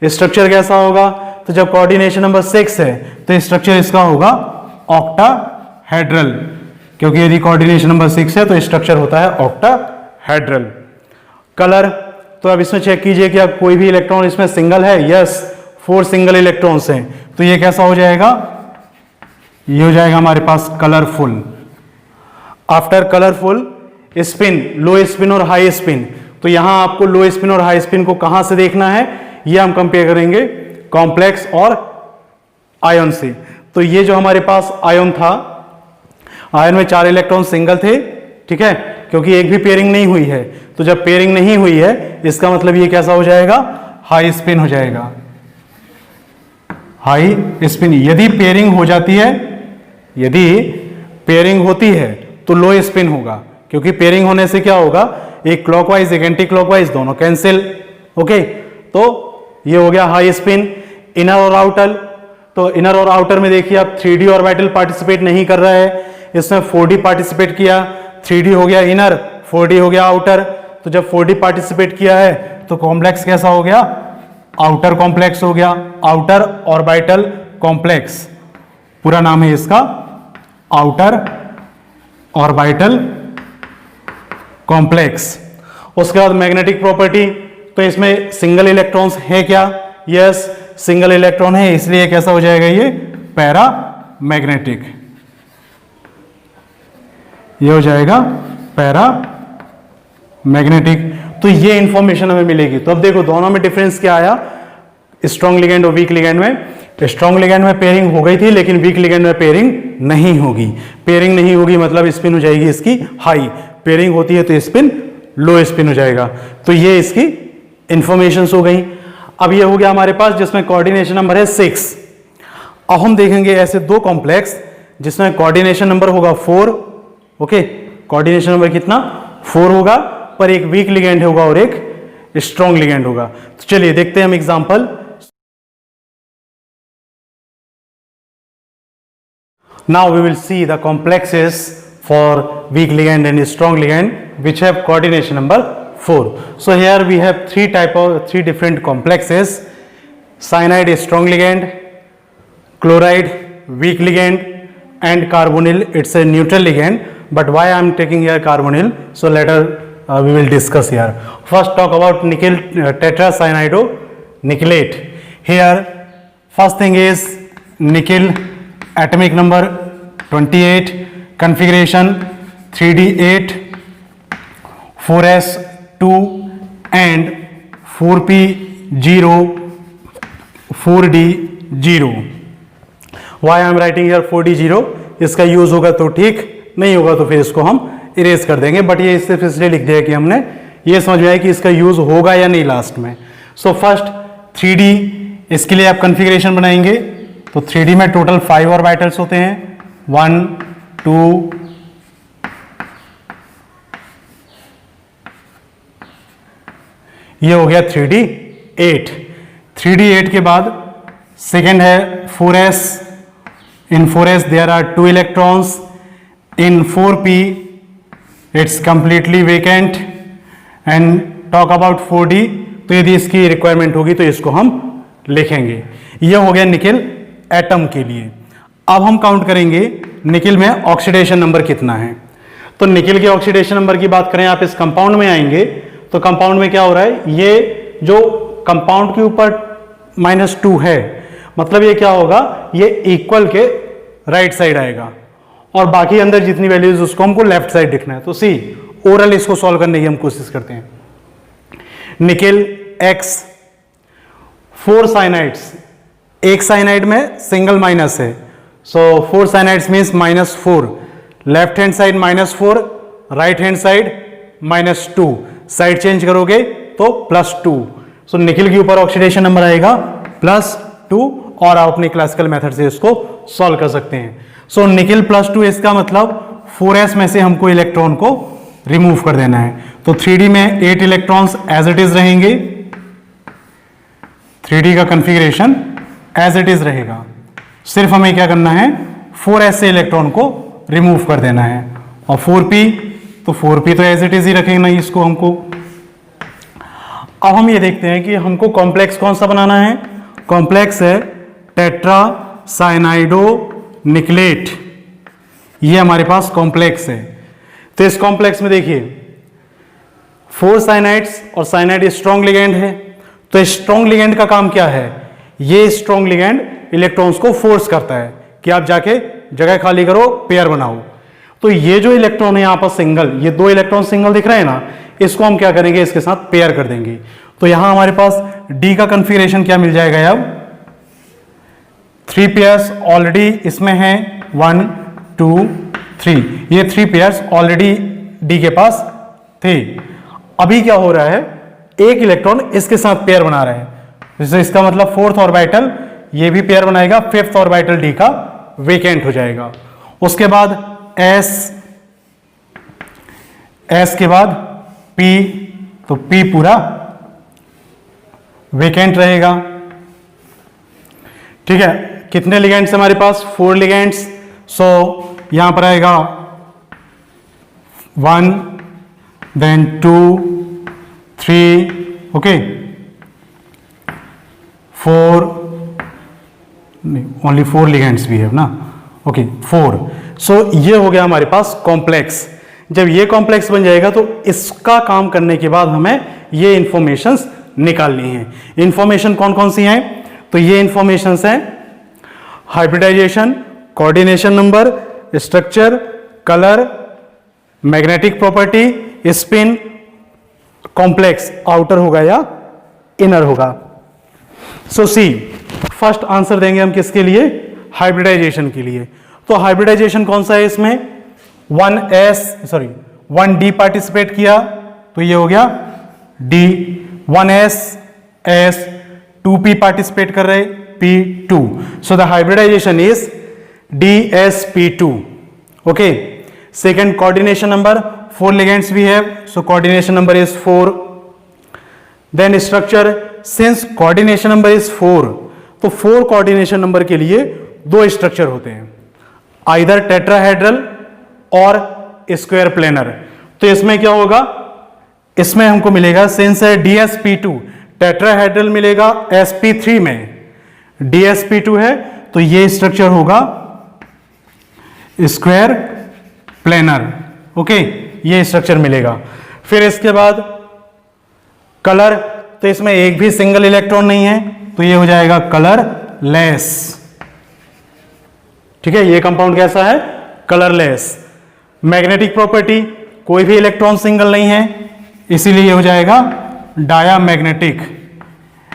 स्ट्रक्चर कैसा होगा, तो जब कोऑर्डिनेशन नंबर 6 है तो स्ट्रक्चर इसका होगा ऑक्टाहेड्रल, क्योंकि यदि कोऑर्डिनेशन नंबर 6 है तो स्ट्रक्चर होता है ऑक्टाहेड्रल। कलर, तो अब इसमें चेक कीजिए कि अब कोई भी इलेक्ट्रॉन इसमें सिंगल है, यस 4 सिंगल इलेक्ट्रॉन्स हैं, तो ये कैसा हो जाएगा, ये हो जाएगा हमारे पास colourful. After colourful spin, low spin और हाई स्पिन, तो यहां आपको लो स्पिन और हाई स्पिन को कहां से देखना है, ये हम कंपेयर करेंगे कॉम्प्लेक्स और आयन से। तो ये जो हमारे पास आयन था, आयन में 4 इलेक्ट्रॉन सिंगल थे, ठीक है, क्योंकि एक भी पेयरिंग नहीं हुई है। तो जब पेयरिंग नहीं हुई है इसका मतलब ये कैसा हो जाएगा, हाई स्पिन हो जाएगा, हाई स्पिन। यदि पेयरिंग हो जाती है, यदि पेयरिंग होती है तो लो स्पिन होगा, क्योंकि पेयरिंग होने से क्या होगा, एक क्लॉकवाइज एक एंटी क्लॉकवाइज दोनों कैंसिल। ओके, तो ये हो गया हाई स्पिन। इनर और आउटर, तो इनर और आउटर में देखिए आप 3D ऑर्बिटल पार्टिसिपेट नहीं कर रहा है, इसमें 4D पार्टिसिपेट किया। 3D हो गया इनर, 4D हो गया आउटर। तो जब 4D पार्टिसिपेट किया है तो कॉम्प्लेक्स कैसा हो गया, आउटर कॉम्प्लेक्स हो गया, आउटर ऑर्बिटल कॉम्प्लेक्स, पूरा नाम है इसका आउटर ऑर्बिटल कॉम्प्लेक्स। उसके बाद मैग्नेटिक प्रॉपर्टी, तो इसमें सिंगल इलेक्ट्रॉन्स है क्या, यस सिंगल इलेक्ट्रॉन है, इसलिए कैसा हो जाएगा ये पैरा मैग्नेटिक, ये हो जाएगा पैरा मैग्नेटिक। तो ये इंफॉर्मेशन हमें मिलेगी। तो अब देखो दोनों में डिफरेंस क्या आया, स्ट्रॉन्ग लिगेंड और वीक लिगेंड में। स्ट्रॉन्ग लिगेंड में पेयरिंग हो गई थी, लेकिन वीक लिगेंड में पेयरिंग नहीं होगी। पेयरिंग नहीं होगी मतलब स्पिन हो जाएगी इसकी हाई, पेयरिंग होती है तो स्पिन लो स्पिन हो जाएगा। तो ये इसकी इंफॉर्मेशन हो गई। अब ये हो गया हमारे पास जिसमें कोऑर्डिनेशन नंबर है 6। अब हम देखेंगे ऐसे दो कॉम्प्लेक्स जिसमें कोऑर्डिनेशन नंबर होगा 4। ओके, कोऑर्डिनेशन नंबर कितना, 4 होगा, पर एक वीक लिगेंड होगा और एक स्ट्रॉन्ग लिगेंड होगा। तो चलिए देखते हैं हम example. Now we will see the complexes for weak ligand and strong ligand which have coordination number 4. So here we have three different complexes: cyanide strong ligand, chloride weak ligand, and carbonyl it's a neutral ligand. But why I am taking here carbonyl? So later we will discuss here. First talk about nickel tetracyanidonickelate. Here first thing is nickel, atomic number 28, configuration 3D8, 4S2 and 4P0, 4D0. Why I am writing here 4D0? इसका use होगा तो ठीक, नहीं होगा तो फिर इसको हम इरेज कर देंगे। बट ये सिर्फ इसलिए लिख दिया कि हमने ये समझ में आया कि इसका यूज होगा या नहीं लास्ट में। सो फर्स्ट 3D, इसके लिए आप कॉन्फ़िगरेशन बनाएंगे। तो 3D में टोटल 5 ऑर्बिटल्स होते हैं, 1 2 ये हो गया 3D8। 3D8 के बाद सेकेंड है 4S। In 4S there are 2 electrons. In 4P it's completely vacant. And talk about 4D, तो यदि इसकी रिक्वायरमेंट होगी तो इसको हम लिखेंगे। ये हो गया निकेल एटम के लिए। अब हम काउंट करेंगे निकेल में ऑक्सीडेशन नंबर कितना है। तो निकेल के ऑक्सीडेशन नंबर की बात करें, आप इस कंपाउंड में आएंगे तो कंपाउंड में क्या हो रहा है, ये जो कंपाउंड के ऊपर -2 है, मतलब ये क्या होगा, ये इक्वल के राइट साइड आएगा और बाकी अंदर जितनी वैल्यूज उसको हमको लेफ्ट साइड दिखना है। तो सी ओरल इसको सॉल्व करने की हम कोशिश करते हैं। निकेल X, 4 साइनाइड्स, एक साइनाइड में सिंगल माइनस है, सो 4 cyanides means -4, left hand side -4, right hand side -2, side change करोगे तो +2। सो निकेल के ऊपर ऑक्सीडेशन नंबर आएगा +2 और आप अपने क्लासिकल मेथड से इसको सॉल्व कर सकते हैं। सो निकेल +2, इसका मतलब 4s में से हमको इलेक्ट्रॉन को रिमूव कर देना है। तो 3D में 8 इलेक्ट्रॉन्स एज इट इज रहेंगे, 3D का कॉन्फ़िगरेशन एज इट इज रहेगा। सिर्फ हमें क्या करना है, 4s से इलेक्ट्रॉन को रिमूव कर देना है। और 4p, तो 4p तो एज इट इज ही रखेंगे ना इसको हमको। अब हम ये देखते हैं कि हमको कॉम्प्लेक्स कौन सा बनाना है। कॉम्प्लेक्स है टेट्रासाइनाइडोनिकेलेट, ये हमारे पास कॉम्प्लेक्स है। तो इस कॉम्प्लेक्स में देखिए 4 साइनाइड्स और साइनाइड स्ट्रॉन्ग लिगेंड है। तो स्ट्रॉन्ग लिगेंड का काम क्या है, ये स्ट्रॉन्ग लिगेंड इलेक्ट्रॉन्स को फोर्स करता है कि आप जाके जगह खाली करो, पेयर बनाओ। तो ये जो इलेक्ट्रॉन है यहाँ पर सिंगल, ये 2 इलेक्ट्रॉन सिंगल दिख रहे हैं ना, इसको हम क्या करेंगे, इसके साथ पेयर कर देंगे। तो यहां हमारे पास D का कॉन्फ़िगरेशन क्या मिल जाएगा, अब 3 पेयर्स ऑलरेडी इसमें है, 1 2 3, ये 3 पेयर्स ऑलरेडी D के पास थे। अभी क्या हो रहा है, एक इलेक्ट्रॉन इसके साथ पेयर बना रहा है, इसका मतलब 4th ऑर्बिटल ये भी पेयर बनाएगा, फिफ्थ ऑर्बिटल डी का वेकेंट हो जाएगा। उसके बाद एस के बाद पी, तो पी पूरा वेकेंट रहेगा। ठीक है, कितने लिगेंड्स हमारे पास? 4 लिगेंड्स। सो यहां पर आएगा 1 देन 2 3 ओके 4 नहीं, ओनली 4 लिगेंड्स भी है ना, ओके 4। सो ये हो गया हमारे पास कॉम्प्लेक्स। जब ये कॉम्प्लेक्स बन जाएगा तो इसका काम करने के बाद हमें ये इंफॉर्मेशंस निकालनी है। इंफॉर्मेशन कौन कौन सी हैं? तो ये इंफॉर्मेशंस हैं hybridization, coordination number, structure, colour, magnetic property, spin, complex outer होगा या इनर होगा। सो सी फर्स्ट आंसर देंगे हम किसके लिए? हाइब्रिडाइजेशन के लिए। तो हाइब्रिडाइजेशन कौन सा है इसमें? 1D पार्टिसिपेट किया तो ये हो गया D, 1S, S, 2P participate कर रहे P2। So the hybridization is DsP2। Okay, second coordination number, 4 ligands we have, so coordination number is 4. Then structure, since coordination number is 4, तो 4 coordination number के लिए 2 स्ट्रक्चर होते हैं, either tetrahedral और square planar. तो इसमें क्या होगा? इसमें हमको मिलेगा सिंस है DsP2, टेट्राहेड्रल मिलेगा sp3 में, DsP2 है तो ये स्ट्रक्चर होगा स्क्वायर प्लेनर। ओके, ये स्ट्रक्चर मिलेगा। फिर इसके बाद कलर, तो इसमें एक भी सिंगल इलेक्ट्रॉन नहीं है तो ये हो जाएगा कलरलेस। ठीक है, ये कंपाउंड कैसा है? कलरलेस। मैग्नेटिक प्रॉपर्टी, कोई भी इलेक्ट्रॉन सिंगल नहीं है इसीलिए ये हो जाएगा डायामैग्नेटिक।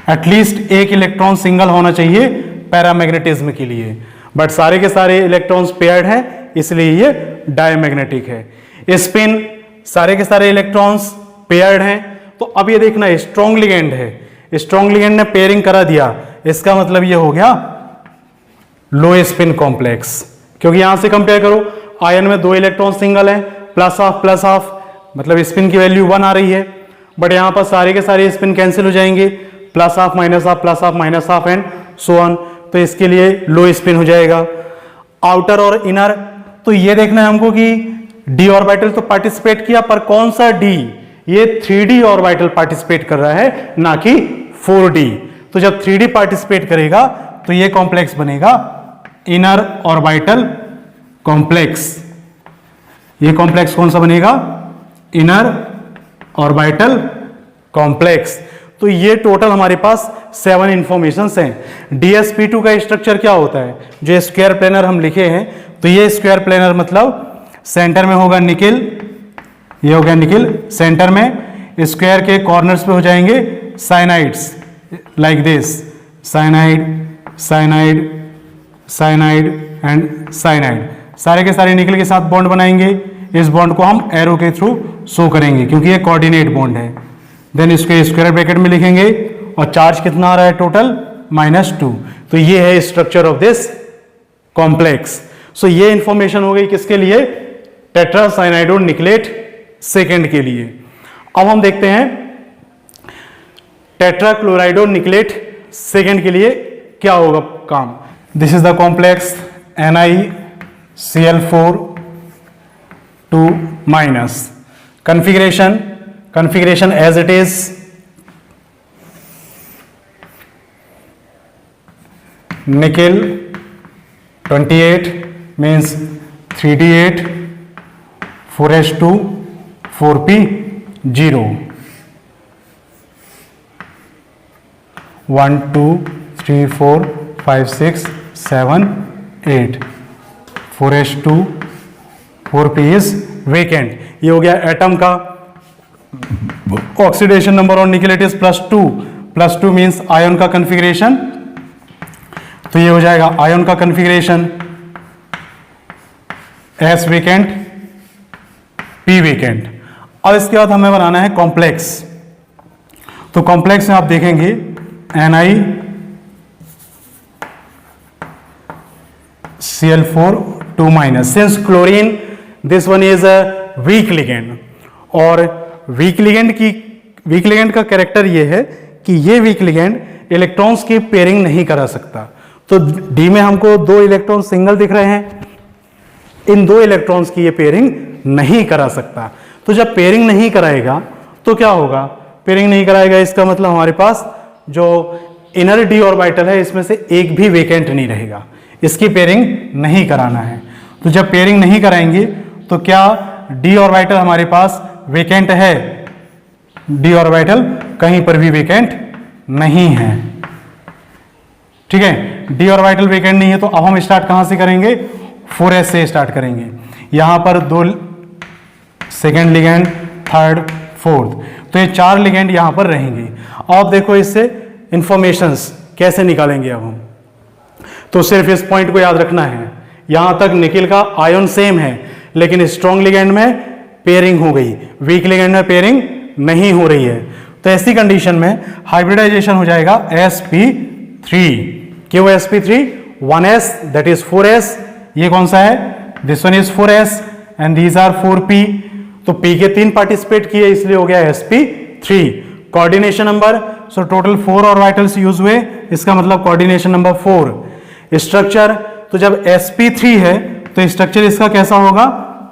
एटलीस्ट एक इलेक्ट्रॉन सिंगल होना चाहिए पैरामैग्नेटिज्म के लिए, बट सारे के सारे इलेक्ट्रॉन्स पेयर्ड हैं इसलिए ये डायमैग्नेटिक है। स्पिन, सारे के सारे इलेक्ट्रॉन्स पेयर्ड हैं। तो अब ये देखना स्ट्रॉन्ग लिगेंड है, स्ट्रॉन्ग लिगेंड ने पेयरिंग करा दिया, इसका मतलब ये हो गया लो स्पिन कॉम्प्लेक्स। क्योंकि यहां से कंपेयर करो, आयन में 2 इलेक्ट्रॉन सिंगल है, प्लस हाफ मतलब स्पिन की वैल्यू 1 आ रही है, बट यहां पर सारे के सारे स्पिन कैंसिल हो जाएंगे, plus half minus half and so on. तो इसके लिए लो स्पिन हो जाएगा। आउटर और इनर, तो ये देखना है हमको कि डी ऑर्बिटल तो पार्टिसिपेट किया, पर कौन सा डी? ये 3D ऑर्बिटल पार्टिसिपेट कर रहा है ना कि 4D। तो जब 3D पार्टिसिपेट करेगा तो ये कॉम्प्लेक्स बनेगा इनर ऑर्बिटल कॉम्प्लेक्स। ये कॉम्प्लेक्स कौन सा बनेगा? Inner orbital complex. तो ये टोटल हमारे पास 7 इंफॉर्मेशंस हैं। DsP2 का स्ट्रक्चर क्या होता है? जो स्क्वायर प्लेनर हम लिखे हैं, तो ये स्क्वायर प्लेनर मतलब सेंटर में होगा निकिल, ये हो गया निकिल, सेंटर में स्क्वायर के कॉर्नर्स पे हो जाएंगे cyanides like this, cyanide cyanide cyanide and cyanide. सारे के सारे निकिल के साथ बॉन्ड बनाएंगे। इस बॉन्ड को हम एरो के थ्रू शो करेंगे क्योंकि ये कोऑर्डिनेट बॉन्ड है। देन इसके स्क्वायर ब्रैकेट में लिखेंगे और चार्ज कितना आ रहा है टोटल? -2। तो ये है स्ट्रक्चर ऑफ दिस कॉम्प्लेक्स। सो ये इंफॉर्मेशन हो गई किसके लिए? टेट्रासाइनाइडो निकलेट सेकेंड के लिए। अब हम देखते हैं टेट्राक्लोराइडो निकलेट सेकेंड के लिए क्या होगा काम। This is the complex NiCl4 2-। configuration as it is, nickel 28 means 3D8 4S2 4P0 1 2 3 4 5 6 7 8 4S2 4P is vacant। ये हो गया एटम का ऑक्सीडेशन नंबर ऑन निकल इट इज +2 मींस आयन का कॉन्फ़िगरेशन। तो ये हो जाएगा आयन का configuration S vacant P vacant. अब इसके बाद हमें बनाना है कॉम्प्लेक्स। तो कॉम्प्लेक्स में आप देखेंगे Cl4 2 minus. Since chlorine this one is a weak ligand, और वीक लिगेंड का कैरेक्टर ये है कि ये वीक लिगेंड इलेक्ट्रॉन्स की पेयरिंग नहीं करा सकता। तो डी में हमको 2 इलेक्ट्रॉन सिंगल दिख रहे हैं, इन 2 इलेक्ट्रॉन्स की ये पेयरिंग नहीं करा सकता। तो जब पेयरिंग नहीं कराएगा तो क्या होगा, पेयरिंग नहीं कराएगा इसका मतलब हमारे पास जो इनर डी ऑर्बिटल है इसमें से एक भी वेकेंट नहीं रहेगा, इसकी पेयरिंग नहीं कराना है। तो जब पेयरिंग नहीं कराएंगे तो क्या डी ऑर्बिटल हमारे पास वेकेंट है? डी ऑर्बिटल कहीं पर भी वेकेंट नहीं है, ठीक है। डी ऑर्बिटल वेकेंट नहीं है तो अब हम स्टार्ट कहां से करेंगे, 4s से स्टार्ट करेंगे। यहां पर 2 सेकेंड लिगेंड, थर्ड, फोर्थ, तो ये 4 लिगेंड यहां पर रहेंगे। अब देखो इससे इंफॉर्मेशंस कैसे निकालेंगे अब हम, तो सिर्फ इस पॉइंट को याद रखना है। यहां तक निकिल का आयन सेम है लेकिन स्ट्रॉन्ग लिगेंड में पेयरिंग हो गई, वीक लिगेंड में पेयरिंग नहीं हो रही है। तो ऐसी कंडीशन में हाइब्रिडाइजेशन हो जाएगा sp3। क्यों sp3? 1s that is 4s, ये कौन सा है, this one is 4s and these are 4p। तो p के 3 पार्टिसिपेट किए इसलिए हो गया sp3। Coordination number, so total 4 orbitals use हुए, इसका मतलब कोऑर्डिनेशन नंबर 4। स्ट्रक्चर, तो जब sp3 है तो स्ट्रक्चर इसका कैसा होगा,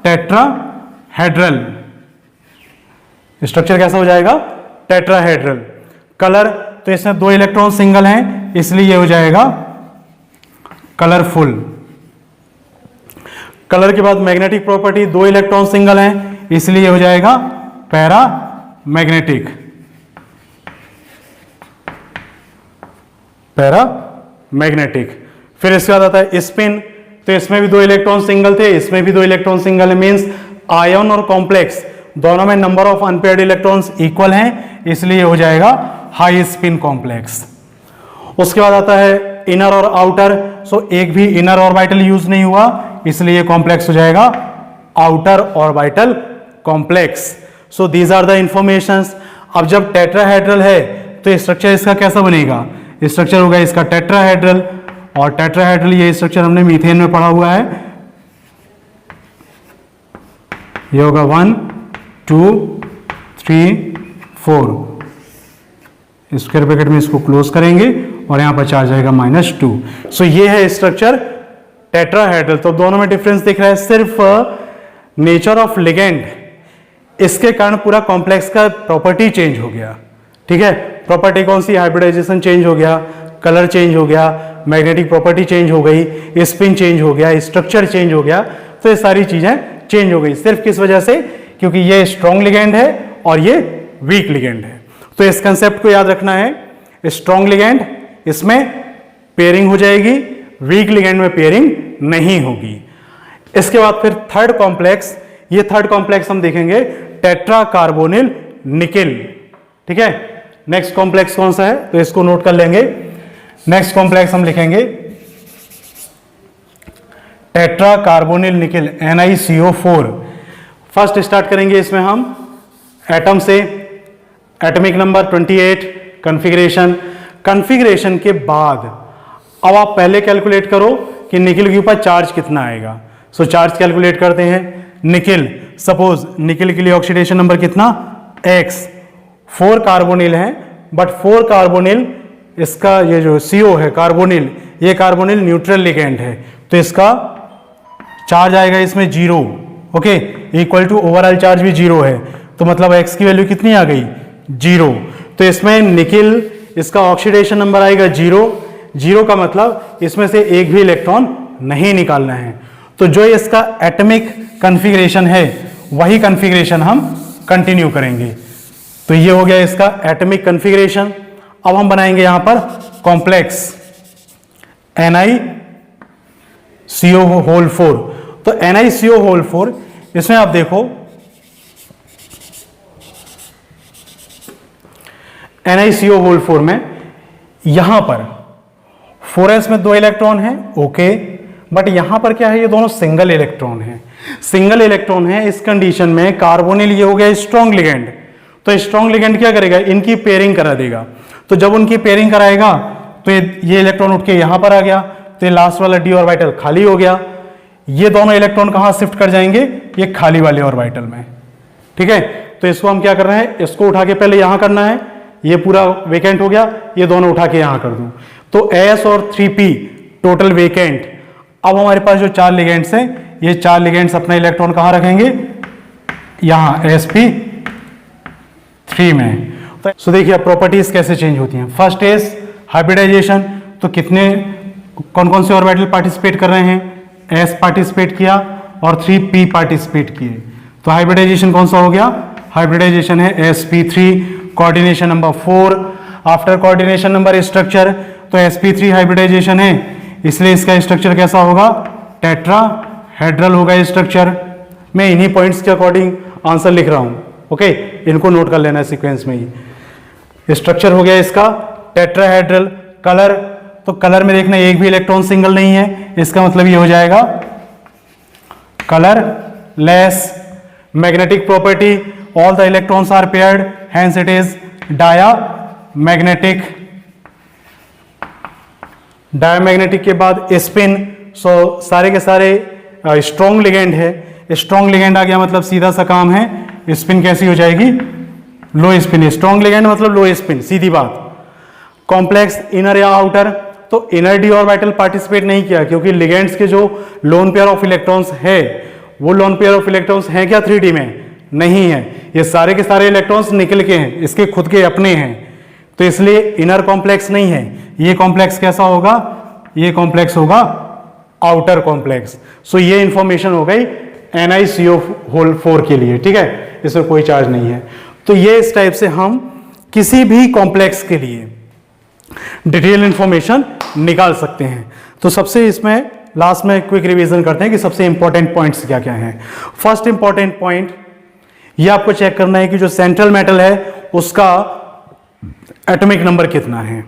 टेट्राहेड्रल। स्ट्रक्चर कैसा हो जाएगा, टेट्राहेड्रल। कलर, तो इसमें 2 इलेक्ट्रॉन सिंगल हैं इसलिए ये हो जाएगा कलरफुल। कलर के बाद मैग्नेटिक प्रॉपर्टी, 2 इलेक्ट्रॉन सिंगल हैं इसलिए हो जाएगा पैरामैग्नेटिक। पैरामैग्नेटिक। फिर इसके बाद आता है स्पिन, तो इसमें भी 2 इलेक्ट्रॉन सिंगल थे, इसमें भी 2 इलेक्ट्रॉन सिंगल है, मींस आयन और कॉम्प्लेक्स दोनों में number of unpaired electrons equal हैं इसलिए हो जाएगा हाई स्पिन कॉम्प्लेक्स। उसके बाद आता है इनर और आउटर, सो एक भी इनर ऑर्बिटल यूज नहीं हुआ इसलिए कॉम्प्लेक्स हो जाएगा outer orbital complex. So these are the informations. अब जब टेट्राहेड्रल है तो स्ट्रक्चर इसका कैसा बनेगा, स्ट्रक्चर होगा इसका टेट्राहेड्रल, और टेट्राहेड्रल ये स्ट्रक्चर हमने मीथेन में पढ़ा हुआ है, ये होगा 1 2 3 4। स्क्वायर ब्रैकेट में इसको क्लोज करेंगे और यहां पर चार्ज आएगा -2। सो ये है स्ट्रक्चर टेट्राहेड्रल। तो दोनों में डिफरेंस दिख रहा है, सिर्फ नेचर ऑफ लिगेंड इसके कारण पूरा कॉम्प्लेक्स का प्रॉपर्टी चेंज हो गया, ठीक है। प्रॉपर्टी कौन सी, हाइब्रिडाइजेशन चेंज हो गया, कलर चेंज हो गया, मैग्नेटिक प्रॉपर्टी चेंज हो गई, स्पिन चेंज हो गया, स्ट्रक्चर चेंज हो गया। तो ये सारी चीजें चेंज हो गई, सिर्फ किस वजह से, क्योंकि ये स्ट्रॉन्ग लिगेंड है और ये वीक लिगेंड है। तो इस कंसेप्ट को याद रखना है, स्ट्रॉन्ग लिगेंड इसमें पेयरिंग हो जाएगी, वीक लिगेंड में पेयरिंग नहीं होगी। इसके बाद फिर थर्ड कॉम्प्लेक्स, ये थर्ड कॉम्प्लेक्स हम देखेंगे टेट्रा कार्बोनिल निकिल, ठीक है। नेक्स्ट कॉम्प्लेक्स कौन सा है, तो इसको नोट कर लेंगे। नेक्स्ट कॉम्प्लेक्स हम लिखेंगे tetra carbonyl nickel NiCO4। First start करेंगे इसमें हम एटम से, एटॉमिक नंबर 28, कॉन्फ़िगरेशन के बाद अब आप पहले कैलकुलेट करो कि निकिल के ऊपर चार्ज कितना आएगा। सो चार्ज कैलकुलेट करते हैं। निकिल, सपोज निकिल के लिए ऑक्सीडेशन नंबर कितना, X। 4 कार्बोनिल है, बट 4 कार्बोनिल, इसका ये जो CO है कार्बोनिल, ये कार्बोनिल न्यूट्रल लिगेंड है, तो इसका चार्ज आएगा इसमें 0, okay, equal to overall charge भी 0 है, तो मतलब X की वैल्यू कितनी आ गई, 0। तो इसमें निकिल, इसका ऑक्सीडेशन नंबर आएगा 0। 0 का मतलब इसमें से एक भी इलेक्ट्रॉन नहीं निकालना है। तो जो इसका एटॉमिक कॉन्फ़िगरेशन है वही कॉन्फ़िगरेशन हम कंटिन्यू करेंगे। तो ये हो गया इसका एटॉमिक कॉन्फ़िगरेशन। अब हम बनाएंगे यहां पर कॉम्प्लेक्स NiCO4। तो NiCO4, इसमें आप देखो NiCO4 में यहां पर 4s में 2 इलेक्ट्रॉन है, ओके, बट यहां पर क्या है, ये दोनों सिंगल इलेक्ट्रॉन है, सिंगल इलेक्ट्रॉन है। इस कंडीशन में कार्बोनिल ये हो गया स्ट्रॉन्ग लिगेंड, तो स्ट्रॉन्ग लिगेंड क्या करेगा, इनकी पेयरिंग करा देगा। तो जब उनकी पेयरिंग कराएगा तो ये इलेक्ट्रॉन उठ के यहां पर आ गया, तो ये लास्ट वाला d ऑर्बिटल खाली हो गया, ये दोनों इलेक्ट्रॉन कहाँ शिफ्ट कर जाएंगे, ये खाली वाले ऑर्बिटल में। ठीक है, तो इसको हम क्या कर रहे हैं, इसको उठा के पहले यहां करना है, ये पूरा वेकेंट हो गया, ये दोनों उठा के यहां कर दूं, तो s और 3p टोटल वेकेंट। अब हमारे पास जो 4 लिगेंड्स हैं, ये 4 लिगेंड्स अपना इलेक्ट्रॉन कहां रखेंगे, यहां sp3 में। तो देखिए अब प्रॉपर्टीज कैसे चेंज होती हैं। फर्स्ट इज हाइब्रिडाइजेशन, तो कितने कौन कौन से ऑर्बिटल पार्टिसिपेट कर रहे हैं, s पार्टिसिपेट किया और 3p पार्टिसिपेट किए, तो हाइब्रिडाइजेशन कौन सा हो गया, हाइब्रिडाइजेशन है sp3। Coordination number 4, after coordination number structure, तो sp3 हाइब्रिडाइजेशन है, इसलिए इसका स्ट्रक्चर कैसा होगा, टेट्राहेड्रल होगा स्ट्रक्चर। मैं इन्हीं पॉइंट्स के अकॉर्डिंग आंसर लिख रहा हूं, ओके, इनको नोट कर लेना है सीक्वेंस में ही। स्ट्रक्चर हो गया इसका टेट्राहेड्रल। कलर, तो कलर में देखना एक भी इलेक्ट्रॉन सिंगल नहीं है, इसका मतलब ये हो जाएगा colourless. Magnetic property, all the electrons are paired, hence it is diamagnetic. Diamagnetic के बाद स्पिन, सो सारे के सारे स्ट्रॉन्ग लिगेंड है, स्ट्रॉन्ग लिगेंड आ गया मतलब सीधा सा काम है, स्पिन कैसी हो जाएगी, लो स्पिन। स्ट्रॉन्ग लिगेंड मतलब लो स्पिन, सीधी बात। कॉम्प्लेक्स, इनर या आउटर, तो इनर डी ऑर्बिटल पार्टिसिपेट नहीं किया क्योंकि लिगेंड्स के जो लोन पेयर ऑफ इलेक्ट्रॉन्स है, वो लोन पेयर ऑफ इलेक्ट्रॉन्स हैं क्या 3D में, नहीं है, ये सारे के सारे इलेक्ट्रॉन्स निकल के हैं, इसके खुद के अपने हैं, तो इसलिए इनर कॉम्प्लेक्स नहीं है। ये कॉम्प्लेक्स कैसा होगा, ये कॉम्प्लेक्स होगा आउटर कॉम्प्लेक्स। सो ये इंफॉर्मेशन हो गई NiCO4 के लिए, ठीक है, इसमें कोई चार्ज नहीं है। तो ये इस टाइप से हम किसी भी कॉम्प्लेक्स के लिए डिटेल इंफॉर्मेशन निकाल सकते हैं। तो सबसे इसमें लास्ट में क्विक रिवीजन करते हैं कि सबसे इंपॉर्टेंट पॉइंट्स क्या क्या हैं। फर्स्ट इंपॉर्टेंट पॉइंट ये आपको चेक करना है कि जो सेंट्रल मेटल है उसका एटॉमिक नंबर कितना है।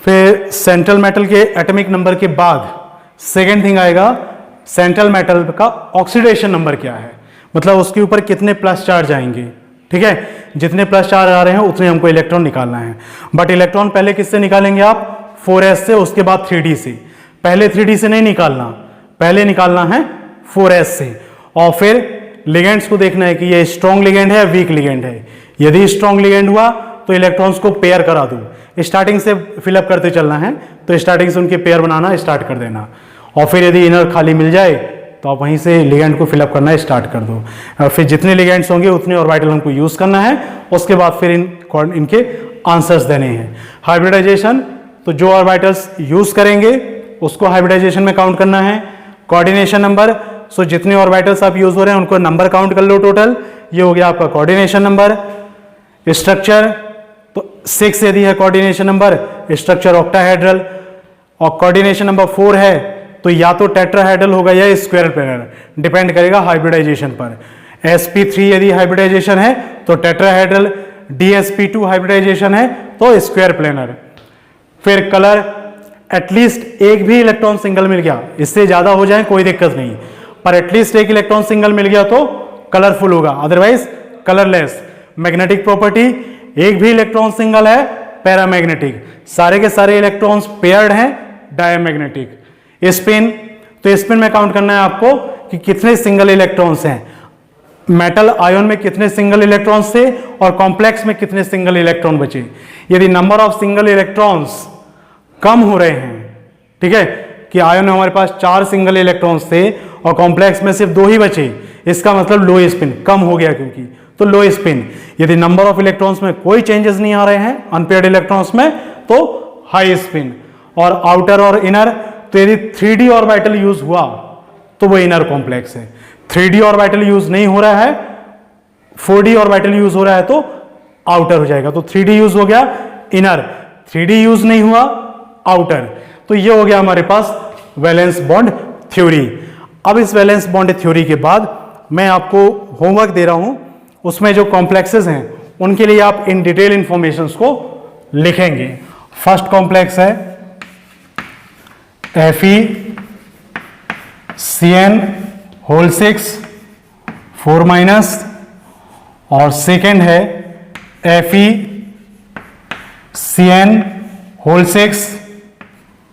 फिर सेंट्रल मेटल के एटॉमिक नंबर के बाद सेकेंड थिंग आएगा सेंट्रल मेटल का ऑक्सीडेशन नंबर क्या है, मतलब उसके ऊपर कितने प्लस चार्ज आएंगे, ठीक है, जितने प्लस चार्ज आ रहे हैं उतने हमको इलेक्ट्रॉन निकालना है। बट इलेक्ट्रॉन पहले किससे निकालेंगे आप, 4s से, उसके बाद 3d से। पहले 3d से नहीं निकालना, पहले निकालना है 4s से। और फिर लिगेंड्स को देखना है कि ये स्ट्रॉन्ग लिगेंड है या वीक लिगेंड है। यदि स्ट्रॉन्ग लिगेंड हुआ तो इलेक्ट्रॉन्स को पेयर करा दो, स्टार्टिंग से फिलअप करते चलना है, तो स्टार्टिंग से उनके पेयर बनाना स्टार्ट कर देना। और फिर यदि इनर खाली मिल जाए तो आप वहीं से लिगेंड को फिलअप करना स्टार्ट कर दो। और फिर जितने लिगेंड्स होंगे उतने ऑर्बिटल हमको यूज करना है, उसके बाद फिर इनके आंसर्स देने हैं। हाइब्रिडाइजेशन, तो जो ऑर्बिटल्स यूज करेंगे उसको हाइब्रिडाइजेशन में काउंट करना है। कोऑर्डिनेशन नंबर, सो जितने ऑर्बिटल्स आप यूज हो रहे हैं उनको नंबर काउंट कर लो टोटल, ये हो गया आपका कोऑर्डिनेशन नंबर। स्ट्रक्चर, तो 6 यदि है कोऑर्डिनेशन नंबर, स्ट्रक्चर ऑक्टाहेड्रल। और कोऑर्डिनेशन नंबर 4 है तो या तो टेट्राहेड्रल होगा या स्क्वायर प्लेनर, डिपेंड करेगा हाइब्रिडाइजेशन पर। sp3 यदि हाइब्रिडाइजेशन है तो टेट्राहेड्रल, dsp2 हाइब्रिडाइजेशन है तो स्क्वायर प्लेनर। फिर कलर, एटलीस्ट एक भी इलेक्ट्रॉन सिंगल मिल गया, इससे ज्यादा हो जाए कोई दिक्कत नहीं, पर एटलीस्ट एक इलेक्ट्रॉन सिंगल मिल गया तो कलरफुल होगा, अदरवाइज कलरलेस। मैग्नेटिक प्रॉपर्टी, एक भी इलेक्ट्रॉन सिंगल है पैरामैग्नेटिक, सारे के सारे इलेक्ट्रॉन्स पेयर्ड हैं डायमैग्नेटिक। स्पिन, तो स्पिन में काउंट करना है आपको कि कितने सिंगल इलेक्ट्रॉन्स हैं, मेटल आयन में कितने सिंगल इलेक्ट्रॉन्स थे और कॉम्प्लेक्स में कितने सिंगल इलेक्ट्रॉन बचे। यदि नंबर ऑफ सिंगल इलेक्ट्रॉन्स कम हो रहे हैं, ठीक है, कि आयन में हमारे पास 4 सिंगल इलेक्ट्रॉन्स थे और कॉम्प्लेक्स में सिर्फ 2 ही बचे, इसका मतलब लो स्पिन, कम हो गया क्योंकि, तो लो स्पिन। यदि नंबर ऑफ इलेक्ट्रॉन्स में कोई चेंजेस नहीं आ रहे हैं अनपेयर्ड इलेक्ट्रॉन्स में तो हाई स्पिन। और आउटर और इनर, तो यदि 3d ऑर्बिटल यूज हुआ तो वो इनर कॉम्प्लेक्स है, 3d ऑर्बिटल यूज नहीं हो रहा है, 4d ऑर्बिटल यूज हो रहा है तो आउटर हो जाएगा। तो 3d यूज हो गया इनर, 3d यूज नहीं हुआ आउटर। तो ये हो गया हमारे पास वैलेंस बॉन्ड थ्योरी। अब इस वैलेंस बॉन्ड थ्योरी के बाद मैं आपको होमवर्क दे रहा हूं, उसमें जो कॉम्प्लेक्सेस हैं उनके लिए आप इन डिटेल इंफॉर्मेशंस को लिखेंगे। फर्स्ट कॉम्प्लेक्स है FeCN6 4- और सेकेंड है FeCN6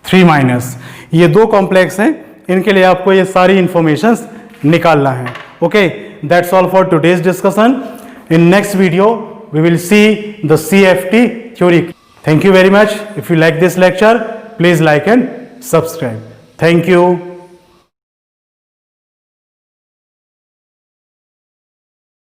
3-। ये दो कॉम्प्लेक्स हैं, इनके लिए आपको ये सारी इंफॉर्मेशंस निकालना है. Okay, that's all for today's discussion. In next video we will see the CFT theory. Thank you very much. If you like this lecture, please like and subscribe. Thank you.